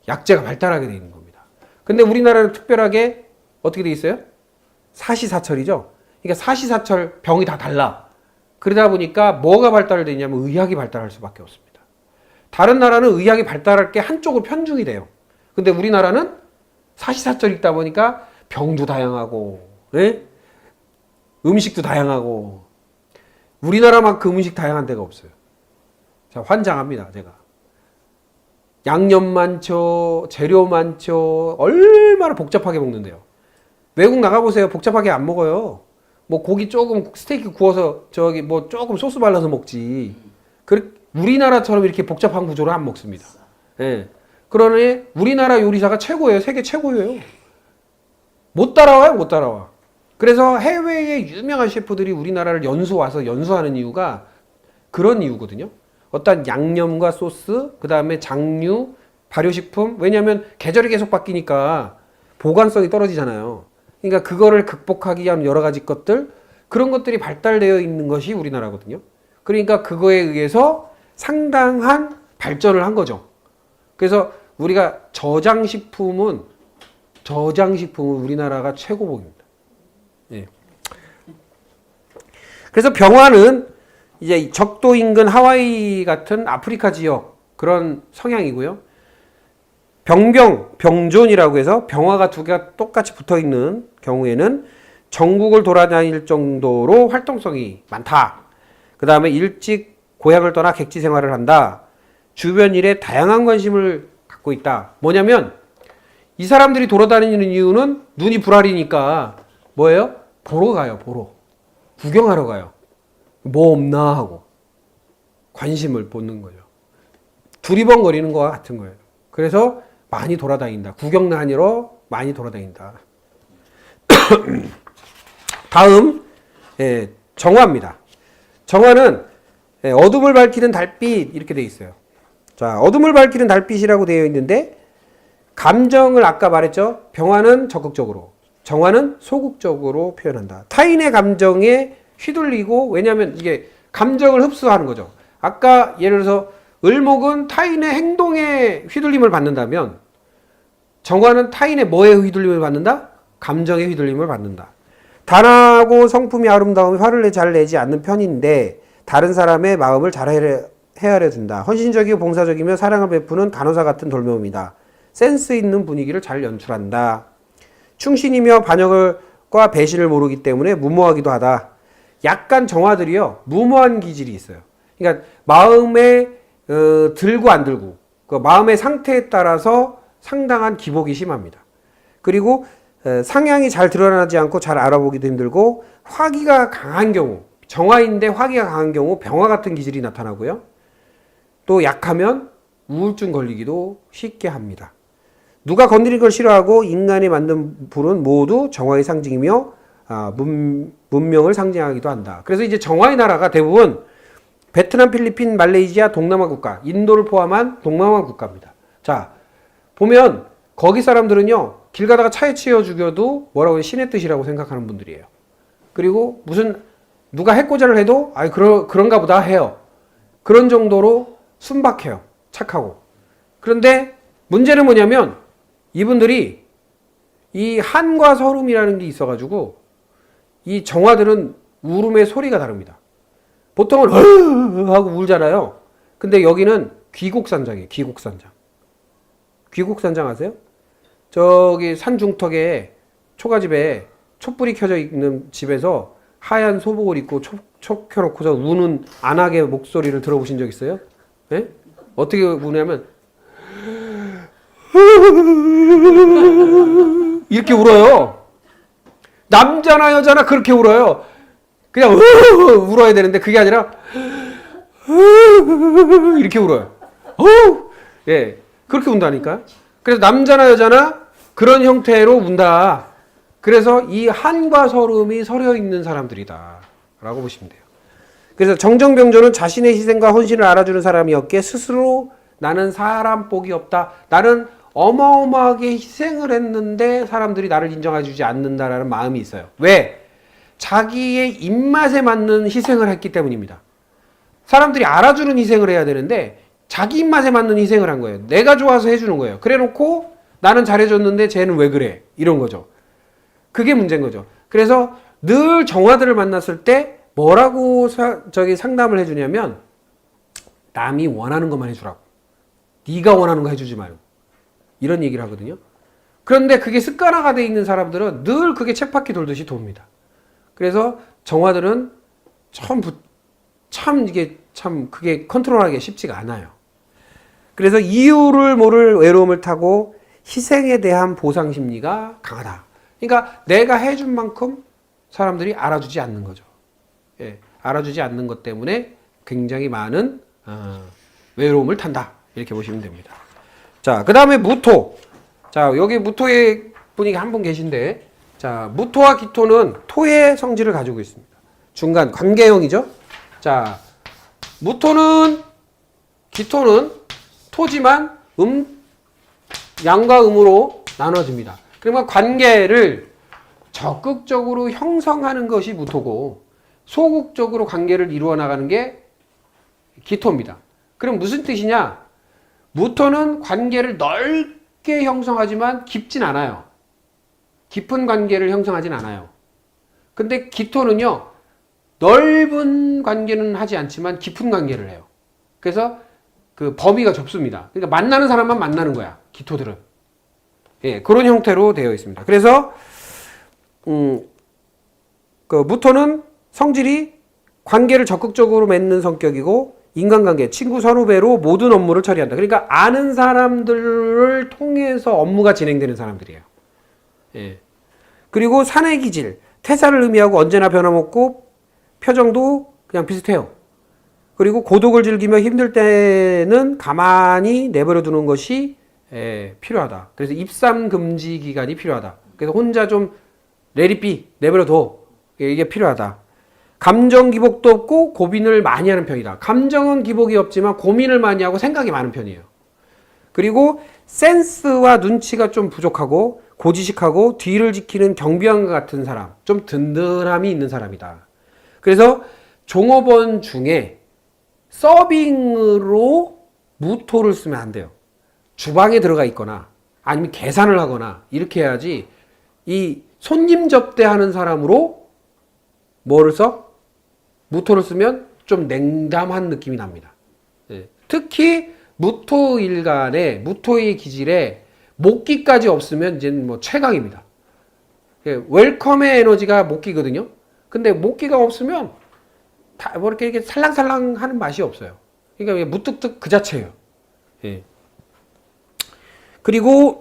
약재가 발달하게 되어 있는 겁니다. 근데 우리나라는 특별하게 어떻게 돼 있어요? 사시사철이죠. 그러니까 사시사철 병이 다 달라. 그러다 보니까 뭐가 발달되냐면 의학이 발달할 수밖에 없습니다. 다른 나라는 의학이 발달할 게 한쪽으로 편중이 돼요. 근데 우리나라는 사시사철이 있다 보니까 병도 다양하고, 예? 음식도 다양하고, 우리나라만큼 음식 다양한 데가 없어요. 자, 환장합니다, 제가. 양념 많죠, 재료 많죠, 얼마나 복잡하게 먹는데요. 외국 나가보세요. 복잡하게 안 먹어요. 뭐 고기 조금 스테이크 구워서 저기 뭐 조금 소스 발라서 먹지. 우리나라처럼 이렇게 복잡한 구조를 안 먹습니다. 예. 그러니 우리나라 요리사가 최고예요. 세계 최고예요. 못 따라와요, 못 따라와. 그래서 해외의 유명한 셰프들이 우리나라를 와서 연수하는 이유가 그런 이유거든요. 어떤 양념과 소스, 그 다음에 장류, 발효식품. 왜냐하면 계절이 계속 바뀌니까 보관성이 떨어지잖아요. 그러니까 그거를 극복하기 위한 여러 가지 것들, 그런 것들이 발달되어 있는 것이 우리나라거든요. 그러니까 그거에 의해서 상당한 발전을 한 거죠. 그래서 우리가 저장식품은 우리나라가 최고봉입니다. 예. 그래서 병화는 이제 적도 인근 하와이 같은 아프리카 지역 그런 성향이고요. 병존이라고 해서 병화가 두 개가 똑같이 붙어 있는 경우에는 전국을 돌아다닐 정도로 활동성이 많다. 그 다음에 일찍 고향을 떠나 객지 생활을 한다. 주변 일에 다양한 관심을 갖고 있다. 뭐냐면 이 사람들이 돌아다니는 이유는 눈이 불알이니까 뭐예요? 보러 가요, 보러. 구경하러 가요. 뭐 없나 하고 관심을 보는 거죠. 두리번거리는 거와 같은 거예요. 그래서 많이 돌아다닌다. 구경난이로 많이 돌아다닌다. 다음 정화입니다. 정화는 어둠을 밝히는 달빛 이렇게 되어 있어요. 자, 어둠을 밝히는 달빛이라고 되어 있는데 감정을 아까 말했죠. 병화는 적극적으로, 정화는 소극적으로 표현한다. 타인의 감정에 휘둘리고, 왜냐하면 이게 감정을 흡수하는 거죠. 아까 예를 들어서 을목은 타인의 행동에 휘둘림을 받는다면 정화는 타인의 뭐에 휘둘림을 받는다? 감정에 휘둘림을 받는다. 단아하고 성품이 아름다우면 화를 잘 내지 않는 편인데 다른 사람의 마음을 잘 헤아려 든다. 헌신적이고 봉사적이며 사랑을 베푸는 간호사 같은 돌봄이다. 센스 있는 분위기를 잘 연출한다. 충신이며 반역과 배신을 모르기 때문에 무모하기도 하다. 약간 정화들이요, 무모한 기질이 있어요. 그러니까 마음에 들고 안 들고, 그 마음의 상태에 따라서 상당한 기복이 심합니다. 그리고 상향이 잘 드러나지 않고 잘 알아보기도 힘들고, 화기가 강한 경우, 정화인데 화기가 강한 경우 병화 같은 기질이 나타나고요. 또 약하면 우울증 걸리기도 쉽게 합니다. 누가 건드린 걸 싫어하고 인간이 만든 불은 모두 정화의 상징이며 문명을 상징하기도 한다. 그래서 이제 정화의 나라가 대부분 베트남, 필리핀, 말레이시아, 동남아 국가, 인도를 포함한 동남아 국가입니다. 자, 보면 거기 사람들은요, 길 가다가 차에 치여 죽여도 뭐라고 신의 뜻이라고 생각하는 분들이에요. 그리고 무슨 누가 해코자를 해도 그런가 보다 해요. 그런 정도로 순박해요. 착하고. 그런데 문제는 뭐냐면 이분들이 이 한과 서름이라는 게 있어가지고 이 정화들은 울음의 소리가 다릅니다. 보통은 하고 울잖아요. 근데 여기는 귀곡산장이에요. 귀곡산장. 귀곡산장 아세요? 저기 산 중턱에 초가집에 촛불이 켜져 있는 집에서 하얀 소복을 입고 촉 켜놓고서 우는 안악의 목소리를 들어보신 적 있어요? 네? 어떻게 우냐면 이렇게 울어요. 남자나 여자나 그렇게 울어요. 그냥 울어야 되는데 그게 아니라 이렇게 울어요. 예, 그렇게 운다니까. 그래서 남자나 여자나 그런 형태로 운다. 그래서 이 한과 서름이 서려 있는 사람들이다 라고 보시면 돼요. 그래서 정정병조는 자신의 희생과 헌신을 알아주는 사람이었기에 스스로 나는 사람 복이 없다. 나는 어마어마하게 희생을 했는데 사람들이 나를 인정해주지 않는다라는 마음이 있어요. 왜? 자기의 입맛에 맞는 희생을 했기 때문입니다. 사람들이 알아주는 희생을 해야 되는데 자기 입맛에 맞는 희생을 한 거예요. 내가 좋아서 해주는 거예요. 그래 놓고 나는 잘해줬는데 쟤는 왜 그래? 이런 거죠. 그게 문제인 거죠. 그래서 늘 정화들을 만났을 때 뭐라고 상담을 해주냐면 남이 원하는 것만 해주라고. 네가 원하는 거 해주지 말고. 이런 얘기를 하거든요. 그런데 그게 습관화가 돼 있는 사람들은 늘 그게 쳇바퀴 돌듯이 돕니다. 그래서 정화들은 참 그게 컨트롤하기 쉽지가 않아요. 그래서 이유를 모를 외로움을 타고 희생에 대한 보상 심리가 강하다. 그러니까 내가 해준 만큼 사람들이 알아주지 않는 거죠. 예, 알아주지 않는 것 때문에 굉장히 많은 외로움을 탄다. 이렇게 보시면 됩니다. 자, 그 다음에 무토. 자, 여기 무토의 분이 한 분 계신데, 자, 무토와 기토는 토의 성질을 가지고 있습니다. 중간 관계형이죠. 자, 기토는 토지만 양과 음으로 나눠집니다. 그러면 관계를 적극적으로 형성하는 것이 무토고 소극적으로 관계를 이루어 나가는 게 기토입니다. 그럼 무슨 뜻이냐? 무토는 관계를 넓게 형성하지만 깊진 않아요. 깊은 관계를 형성하진 않아요. 근데 기토는요, 넓은 관계는 하지 않지만 깊은 관계를 해요. 그래서 그 범위가 좁습니다. 그러니까 만나는 사람만 만나는 거야, 기토들은. 예, 그런 형태로 되어 있습니다. 그래서 그 무토는 성질이 관계를 적극적으로 맺는 성격이고 인간관계, 친구 선후배로 모든 업무를 처리한다. 그러니까 아는 사람들을 통해서 업무가 진행되는 사람들이에요. 예. 그리고 사내 기질, 태사를 의미하고 언제나 변함없고 표정도 그냥 비슷해요. 그리고 고독을 즐기며 힘들 때는 가만히 내버려 두는 것이 필요하다. 그래서 입삼 금지 기간이 필요하다. 그래서 혼자 좀 let it be, 내버려 둬. 이게 필요하다. 감정 기복도 없고 고민을 많이 하는 편이다. 감정은 기복이 없지만 고민을 많이 하고 생각이 많은 편이에요. 그리고 센스와 눈치가 좀 부족하고 고지식하고 뒤를 지키는 경비원과 같은 사람, 좀 든든함이 있는 사람이다. 그래서 종업원 중에 서빙으로 무토를 쓰면 안 돼요. 주방에 들어가 있거나 아니면 계산을 하거나 이렇게 해야지. 이 손님 접대하는 사람으로 뭐를 써? 무토를 쓰면 좀 냉담한 느낌이 납니다. 예. 특히 무토일간에 무토의 기질에 목기까지 없으면 이제 뭐 최강입니다. 예. 웰컴의 에너지가 목기거든요. 근데 목기가 없으면 다 뭐 이렇게 살랑살랑 하는 맛이 없어요. 그러니까 무뚝뚝 그 자체예요. 예. 그리고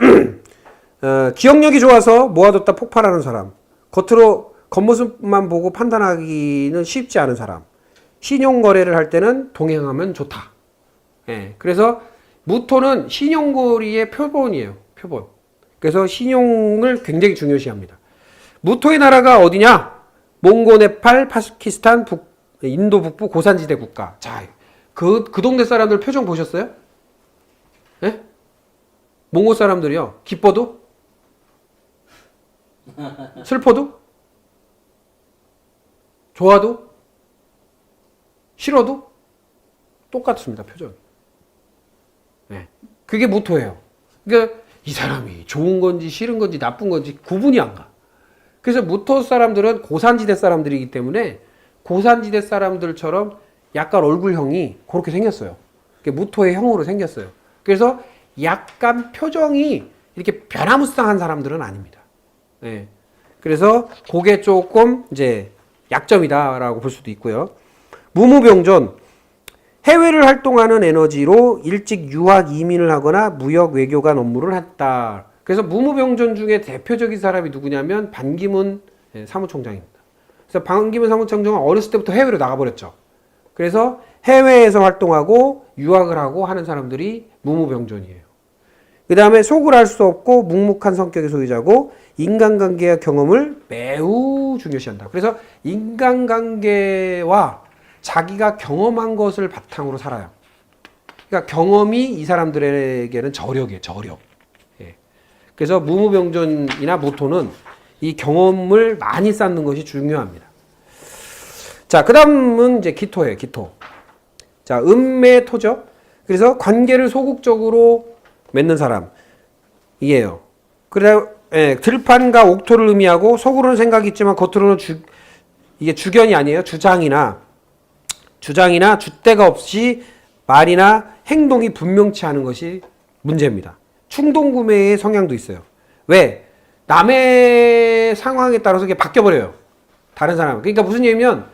기억력이 좋아서 모아뒀다 폭발하는 사람, 겉으로 겉모습만 보고 판단하기는 쉽지 않은 사람, 신용거래를 할 때는 동행하면 좋다. 예, 그래서 무토는 신용거래의 표본이에요. 표본. 그래서 신용을 굉장히 중요시합니다. 무토의 나라가 어디냐? 몽고, 네팔, 파키스탄, 인도 북부 고산지대 국가. 자, 그 동네 사람들 표정 보셨어요? 예? 몽고 사람들이요. 기뻐도? 슬퍼도? 좋아도? 싫어도? 똑같습니다, 표정. 네. 그게 무토예요. 그러니까 이 사람이 좋은 건지 싫은 건지 나쁜 건지 구분이 안 가. 그래서 무토 사람들은 고산지대 사람들이기 때문에 고산지대 사람들처럼 약간 얼굴형이 그렇게 생겼어요. 무토의 형으로 생겼어요. 그래서 약간 표정이 이렇게 변화무쌍한 사람들은 아닙니다. 네. 그래서 그게 조금 이제 약점이다라고 볼 수도 있고요. 무무병존, 해외를 활동하는 에너지로 일찍 유학 이민을 하거나 무역 외교관 업무를 했다. 그래서 무무병존 중에 대표적인 사람이 누구냐면 반기문 사무총장입니다. 그래서 반기문 사무총장은 어렸을 때부터 해외로 나가버렸죠. 그래서 해외에서 활동하고 유학을 하고 하는 사람들이 무무병존이에요. 그 다음에 속을 알 수 없고 묵묵한 성격의 소유자고 인간관계와 경험을 매우 중요시한다. 그래서 인간관계와 자기가 경험한 것을 바탕으로 살아요. 그러니까 경험이 이 사람들에게는 저력이에요. 저력. 예. 그래서 무무병존이나 무토는 이 경험을 많이 쌓는 것이 중요합니다. 자, 그 다음은 이제 기토예요. 기토. 자, 음의 토죠. 그래서 관계를 소극적으로 맺는 사람이에요. 그래, 예, 들판과 옥토를 의미하고 속으로는 생각이 있지만 겉으로는 이게 주견이 아니에요. 주장이나 줏대가 없이 말이나 행동이 분명치 않은 것이 문제입니다. 충동구매의 성향도 있어요. 왜? 남의 상황에 따라서 이게 바뀌어버려요. 다른 사람. 그러니까 무슨 얘기냐면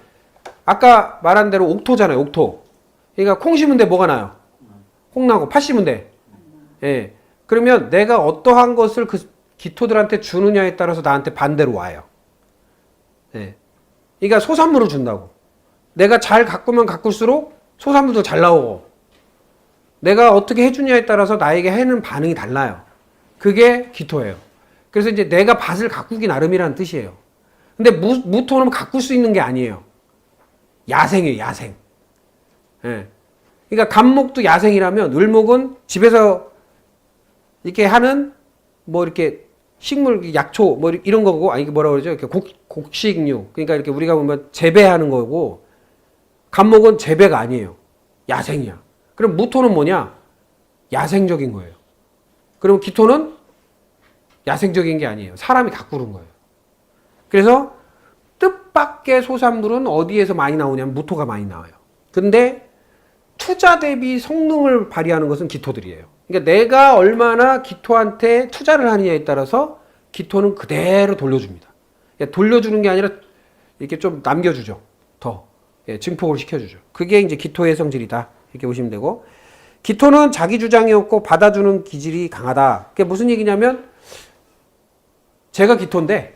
아까 말한 대로 옥토잖아요. 옥토. 그러니까 콩 심은 데 뭐가 나요? 콩 나고 팥 심은 데. 예. 그러면 내가 어떠한 것을 그 기토들한테 주느냐에 따라서 나한테 반대로 와요. 예. 그러니까 소산물을 준다고. 내가 잘 가꾸면 가꿀수록 소산물도 잘 나오고 내가 어떻게 해주냐에 따라서 나에게 해는 반응이 달라요. 그게 기토예요. 그래서 이제 내가 밭을 가꾸기 나름이라는 뜻이에요. 근데 무토는 가꿀 수 있는 게 아니에요. 야생이에요, 야생. 예. 그러니까 갑목도 야생이라면 을목은 집에서 이렇게 하는 뭐 이렇게 식물, 약초 뭐 이런 거고, 아니 뭐라고 그러죠? 이렇게 곡식류. 그러니까 이렇게 우리가 보면 재배하는 거고, 갑목은 재배가 아니에요. 야생이야. 그럼 무토는 뭐냐? 야생적인 거예요. 그럼 기토는 야생적인 게 아니에요. 사람이 가꾸는 거예요. 그래서 뜻밖의 소산물은 어디에서 많이 나오냐면 무토가 많이 나와요. 근데 투자 대비 성능을 발휘하는 것은 기토들이에요. 그러니까 내가 얼마나 기토한테 투자를 하느냐에 따라서 기토는 그대로 돌려줍니다. 그러니까 돌려주는 게 아니라 이렇게 좀 남겨주죠. 더. 예, 증폭을 시켜주죠. 그게 이제 기토의 성질이다. 이렇게 보시면 되고. 기토는 자기 주장이 없고 받아주는 기질이 강하다. 그게 무슨 얘기냐면 제가 기토인데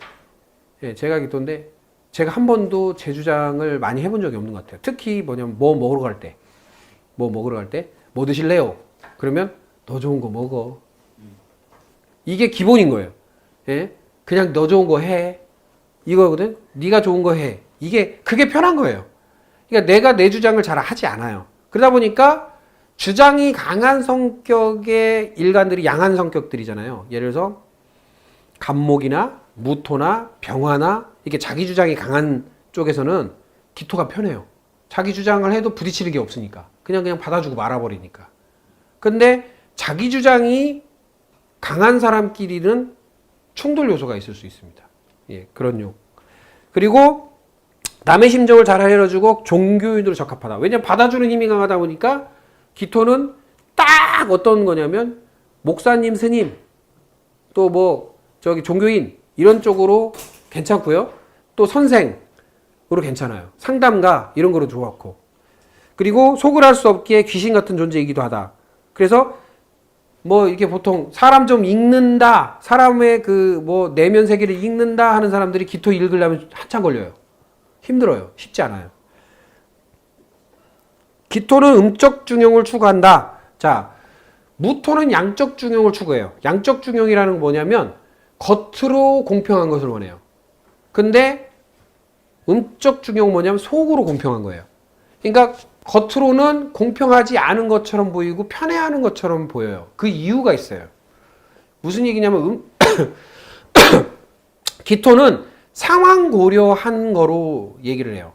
제가 한 번도 제 주장을 많이 해본 적이 없는 것 같아요. 특히 뭐냐면 뭐 먹으러 갈 때 뭐 드실래요? 그러면 너 좋은 거 먹어. 이게 기본인 거예요. 예? 그냥 너 좋은 거 해. 이거거든. 네가 좋은 거 해. 그게 편한 거예요. 그러니까 내가 내 주장을 잘 하지 않아요. 그러다 보니까 주장이 강한 성격의 일간들이 양한 성격들이잖아요. 예를 들어서 갑목이나 무토나 병화나 이렇게 자기 주장이 강한 쪽에서는 기토가 편해요. 자기 주장을 해도 부딪히는 게 없으니까. 그냥 받아주고 말아버리니까. 근데 자기 주장이 강한 사람끼리는 충돌 요소가 있을 수 있습니다. 예, 그런 용. 그리고 남의 심정을 잘 알려주고 종교인으로 적합하다. 왜냐면 받아주는 힘이 강하다 보니까 기토는 딱 어떤 거냐면 목사님, 스님, 또 뭐 종교인 이런 쪽으로 괜찮고요. 또 선생으로 괜찮아요. 상담가 이런 거로 좋았고. 그리고 속을 할 수 없기에 귀신 같은 존재이기도 하다. 그래서 뭐 이렇게 보통 사람 좀 읽는다, 사람의 그 뭐 내면 세계를 읽는다 하는 사람들이 기토 읽으려면 한참 걸려요. 힘들어요. 쉽지 않아요. 기토는 음적 중용을 추구한다. 자, 무토는 양적 중용을 추구해요. 양적 중용이라는 건 뭐냐면 겉으로 공평한 것을 원해요. 근데 음적 중용은 뭐냐면 속으로 공평한 거예요. 그러니까 겉으로는 공평하지 않은 것처럼 보이고 편애하는 것처럼 보여요. 그 이유가 있어요. 무슨 얘기냐면 기토는 상황 고려한 거로 얘기를 해요.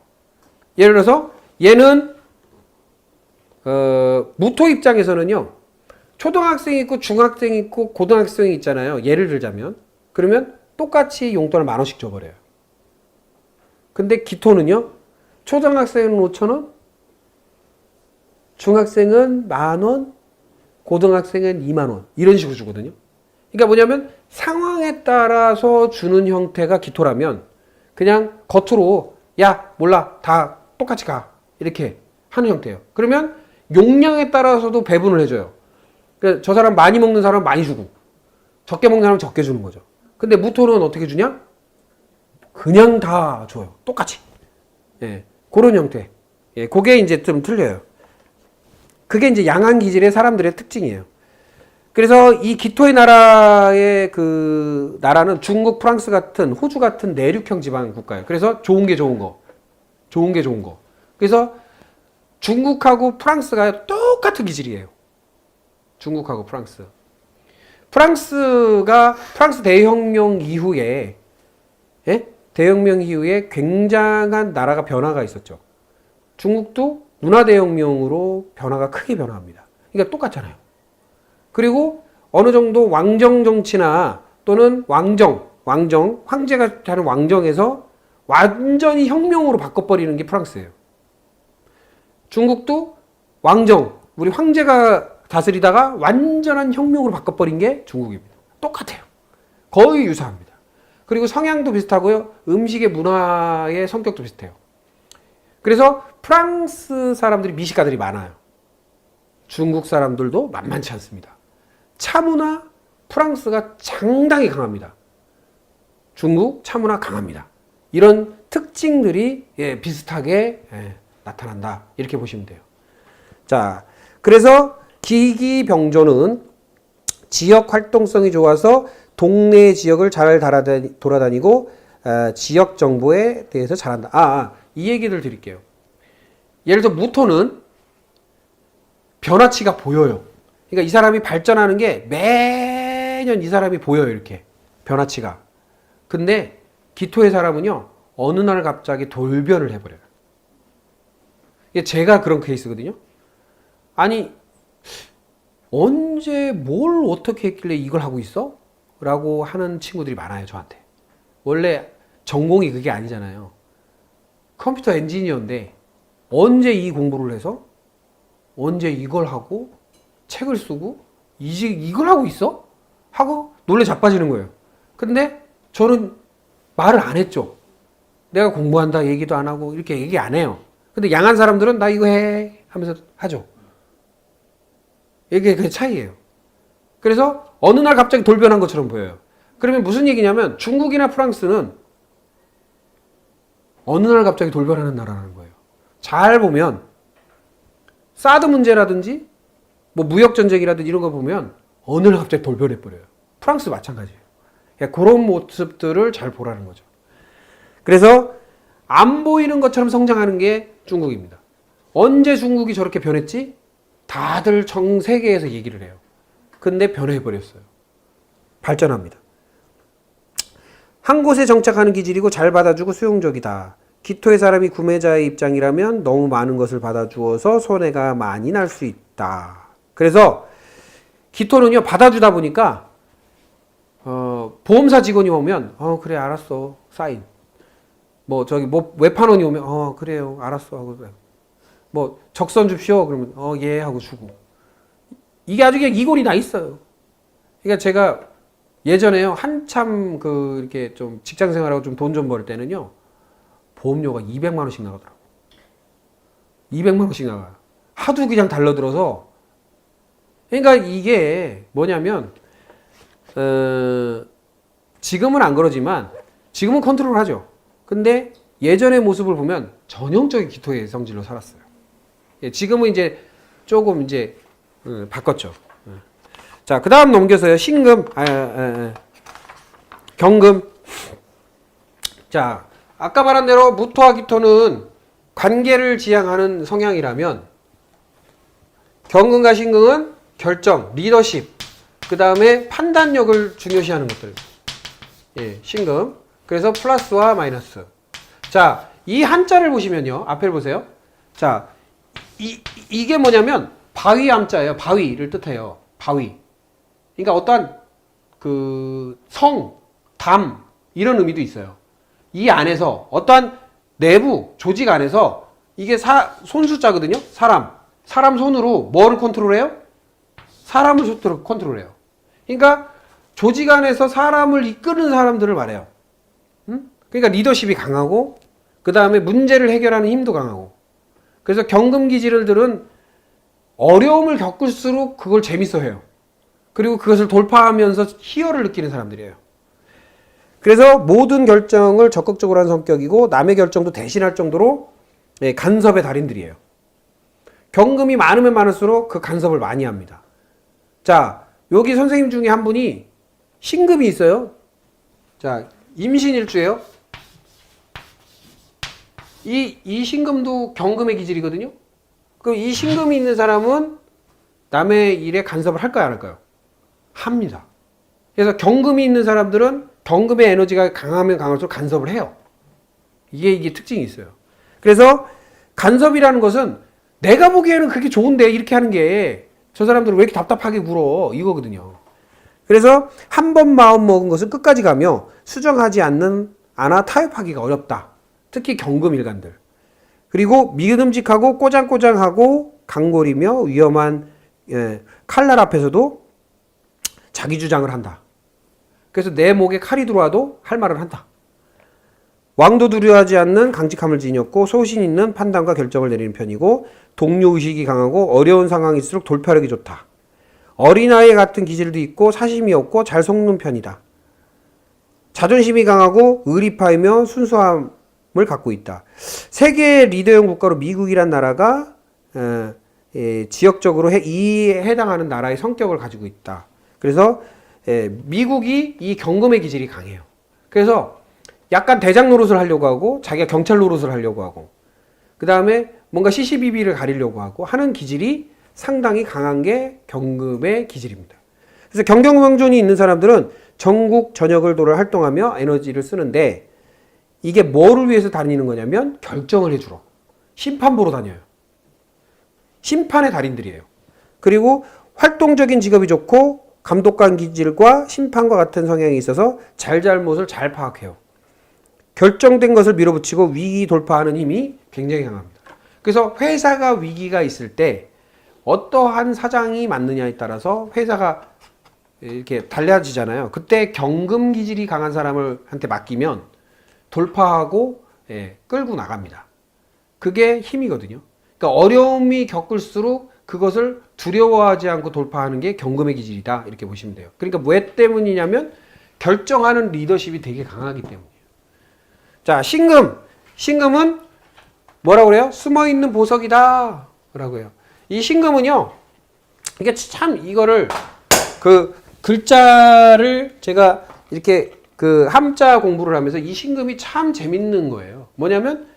예를 들어서 얘는 무토 입장에서는요. 초등학생이 있고 중학생이 있고 고등학생이 있잖아요. 예를 들자면 그러면 똑같이 용돈을 10,000원씩 줘버려요. 근데 기토는요. 초등학생은 5,000원, 중학생은 10,000원, 고등학생은 20,000원 이런 식으로 주거든요. 그러니까 뭐냐면 상황에 따라서 주는 형태가 기토라면 그냥 겉으로 야 몰라 다 똑같이 가 이렇게 하는 형태예요. 그러면 용량에 따라서도 배분을 해줘요. 그러니까 저 사람 많이 먹는 사람은 많이 주고 적게 먹는 사람은 적게 주는 거죠. 근데 무토는 어떻게 주냐? 그냥 다 줘요. 똑같이. 예, 그런 형태. 예, 그게 이제 좀 틀려요. 그게 이제 양한 기질의 사람들의 특징이에요. 그래서 이 기토의 나라의 그 나라는 중국, 프랑스 같은 호주 같은 내륙형 지방 국가예요. 그래서 좋은 게 좋은 거. 그래서 중국하고 프랑스가 똑같은 기질이에요. 중국하고 프랑스. 프랑스 대혁명 이후에 대혁명 이후에 굉장한 나라가 변화가 있었죠. 중국도 문화대혁명으로 크게 변화합니다. 그러니까 똑같잖아요. 그리고 어느 정도 왕정 정치나 또는 왕정, 황제가 하는 왕정에서 완전히 혁명으로 바꿔버리는 게 프랑스예요. 중국도 왕정, 우리 황제가 다스리다가 완전한 혁명으로 바꿔버린 게 중국입니다. 똑같아요. 거의 유사합니다. 그리고 성향도 비슷하고요. 음식의 문화의 성격도 비슷해요. 그래서 프랑스 사람들이 미식가들이 많아요. 중국 사람들도 만만치 않습니다. 차문화 프랑스가 상당히 강합니다. 중국 차문화 강합니다. 이런 특징들이 비슷하게 나타난다. 이렇게 보시면 돼요. 자, 그래서 기기병조는 지역 활동성이 좋아서 동네 지역을 잘 돌아다니고 지역 정보에 대해서 잘한다. 이 얘기를 드릴게요. 예를 들어 무토는 변화치가 보여요. 그러니까 이 사람이 발전하는 게 매년 이 사람이 보여요. 이렇게 변화치가. 근데 기토의 사람은요. 어느 날 갑자기 돌변을 해버려요. 이게 제가 그런 케이스거든요. 아니 언제 뭘 어떻게 했길래 이걸 하고 있어? 라고 하는 친구들이 많아요. 저한테. 원래 전공이 그게 아니잖아요. 컴퓨터 엔지니어인데 언제 이 공부를 해서 언제 이걸 하고 책을 쓰고 이걸 하고 있어? 하고 놀래 자빠지는 거예요. 근데 저는 말을 안 했죠. 내가 공부한다 얘기도 안 하고 이렇게 얘기 안 해요. 근데 양한 사람들은 나 이거 해 하면서 하죠. 이게 그 차이예요. 그래서 어느 날 갑자기 돌변한 것처럼 보여요. 그러면 무슨 얘기냐면 중국이나 프랑스는 어느 날 갑자기 돌변하는 나라라는 거예요. 잘 보면 사드 문제라든지 뭐 무역전쟁이라든지 이런 거 보면 어느 날 갑자기 돌변해버려요. 프랑스 마찬가지예요. 그런 모습들을 잘 보라는 거죠. 그래서 안 보이는 것처럼 성장하는 게 중국입니다. 언제 중국이 저렇게 변했지? 다들 전 세계에서 얘기를 해요. 근데 변해버렸어요. 발전합니다. 한 곳에 정착하는 기질이고 잘 받아주고 수용적이다. 기토의 사람이 구매자의 입장이라면 너무 많은 것을 받아주어서 손해가 많이 날 수 있다. 그래서 기토는요 받아주다 보니까 보험사 직원이 오면 그래 알았어 사인. 뭐 외판원이 오면 그래요 알았어 하고 뭐 적선 줍시오 그러면 예 하고 주고. 이게 아주 그냥 이골이 나 있어요. 그러니까 제가 예전에요 한참 이렇게 좀 직장 생활하고 좀 돈 좀 벌 때는요 보험료가 200만 원씩 나가더라고. 200만 원씩 나가요. 하도 그냥 달러들어서. 그러니까 이게 뭐냐면 지금은 안 그러지만 지금은 컨트롤 하죠. 근데 예전의 모습을 보면 전형적인 기토의 성질로 살았어요. 지금은 이제 조금 이제 바꿨죠. 자, 그 다음 넘겨서요. 신금, 경금. 자, 아까 말한 대로 무토와 기토는 관계를 지향하는 성향이라면 경금과 신금은 결정, 리더십, 그 다음에 판단력을 중요시하는 것들. 신금. 그래서 플러스와 마이너스. 자, 이 한자를 보시면요. 앞에를 보세요. 자, 이게 뭐냐면 바위 암자예요. 바위를 뜻해요. 바위. 그러니까 어떠한 성, 담 이런 의미도 있어요. 이 안에서 어떠한 내부 조직 안에서 이게 손수자거든요. 사람 손으로 뭐를 컨트롤해요? 사람을 컨트롤해요. 그러니까 조직 안에서 사람을 이끄는 사람들을 말해요. 그러니까 리더십이 강하고 그 다음에 문제를 해결하는 힘도 강하고. 그래서 경금기질들은 어려움을 겪을수록 그걸 재밌어 해요. 그리고 그것을 돌파하면서 희열을 느끼는 사람들이에요. 그래서 모든 결정을 적극적으로 하는 성격이고 남의 결정도 대신할 정도로 간섭의 달인들이에요. 경금이 많으면 많을수록 그 간섭을 많이 합니다. 자, 여기 선생님 중에 한 분이 신금이 있어요. 자, 임신일주예요. 이 신금도 경금의 기질이거든요. 그럼 이 신금이 있는 사람은 남의 일에 간섭을 할까요, 안 할까요? 합니다. 그래서 경금이 있는 사람들은 경금의 에너지가 강하면 강할수록 간섭을 해요. 이게 특징이 있어요. 그래서 간섭이라는 것은 내가 보기에는 그렇게 좋은데 이렇게 하는 게 저 사람들은 왜 이렇게 답답하게 굴어? 이거거든요. 그래서 한 번 마음 먹은 것은 끝까지 가며 수정하지 않아 타협하기가 어렵다. 특히 경금일간들. 그리고 믿음직하고 꼬장꼬장하고 강골이며 위험한 칼날 앞에서도 자기 주장을 한다. 그래서 내 목에 칼이 들어와도 할 말을 한다. 왕도 두려워하지 않는 강직함을 지녔고 소신 있는 판단과 결정을 내리는 편이고 동료의식이 강하고 어려운 상황일수록 돌파력이 좋다. 어린아이 같은 기질도 있고 사심이 없고 잘 속는 편이다. 자존심이 강하고 의리파이며 순수함을 갖고 있다. 세계 리더형 국가로 미국이란 나라가 지역적으로 해당하는 나라의 성격을 가지고 있다. 그래서 미국이 이 경금의 기질이 강해요. 그래서 약간 대장 노릇을 하려고 하고 자기가 경찰 노릇을 하려고 하고 그 다음에 뭔가 시시비비를 가리려고 하고 하는 기질이 상당히 강한 게 경금의 기질입니다. 그래서 경경명존이 있는 사람들은 전국 전역을 돌아 활동하며 에너지를 쓰는데 이게 뭐를 위해서 다니는 거냐면 결정을 해주러 심판 보러 다녀요. 심판의 달인들이에요. 그리고 활동적인 직업이 좋고 감독관 기질과 심판과 같은 성향이 있어서 잘잘못을 잘 파악해요. 결정된 것을 밀어붙이고 위기 돌파하는 힘이 굉장히 강합니다. 그래서 회사가 위기가 있을 때 어떠한 사장이 맞느냐에 따라서 회사가 이렇게 달라지잖아요. 그때 경금 기질이 강한 사람한테 맡기면 돌파하고 끌고 나갑니다. 그게 힘이거든요. 그러니까 어려움이 겪을수록 그것을 두려워하지 않고 돌파하는 게 경금의 기질이다. 이렇게 보시면 돼요. 그러니까 왜 때문이냐면 결정하는 리더십이 되게 강하기 때문이에요. 자, 신금. 신금은 뭐라고 그래요? 숨어있는 보석이다. 라고 해요. 이 신금은요, 이게 참 이거를 그 글자를 제가 이렇게 그 함자 공부를 하면서 이 신금이 참 재밌는 거예요. 뭐냐면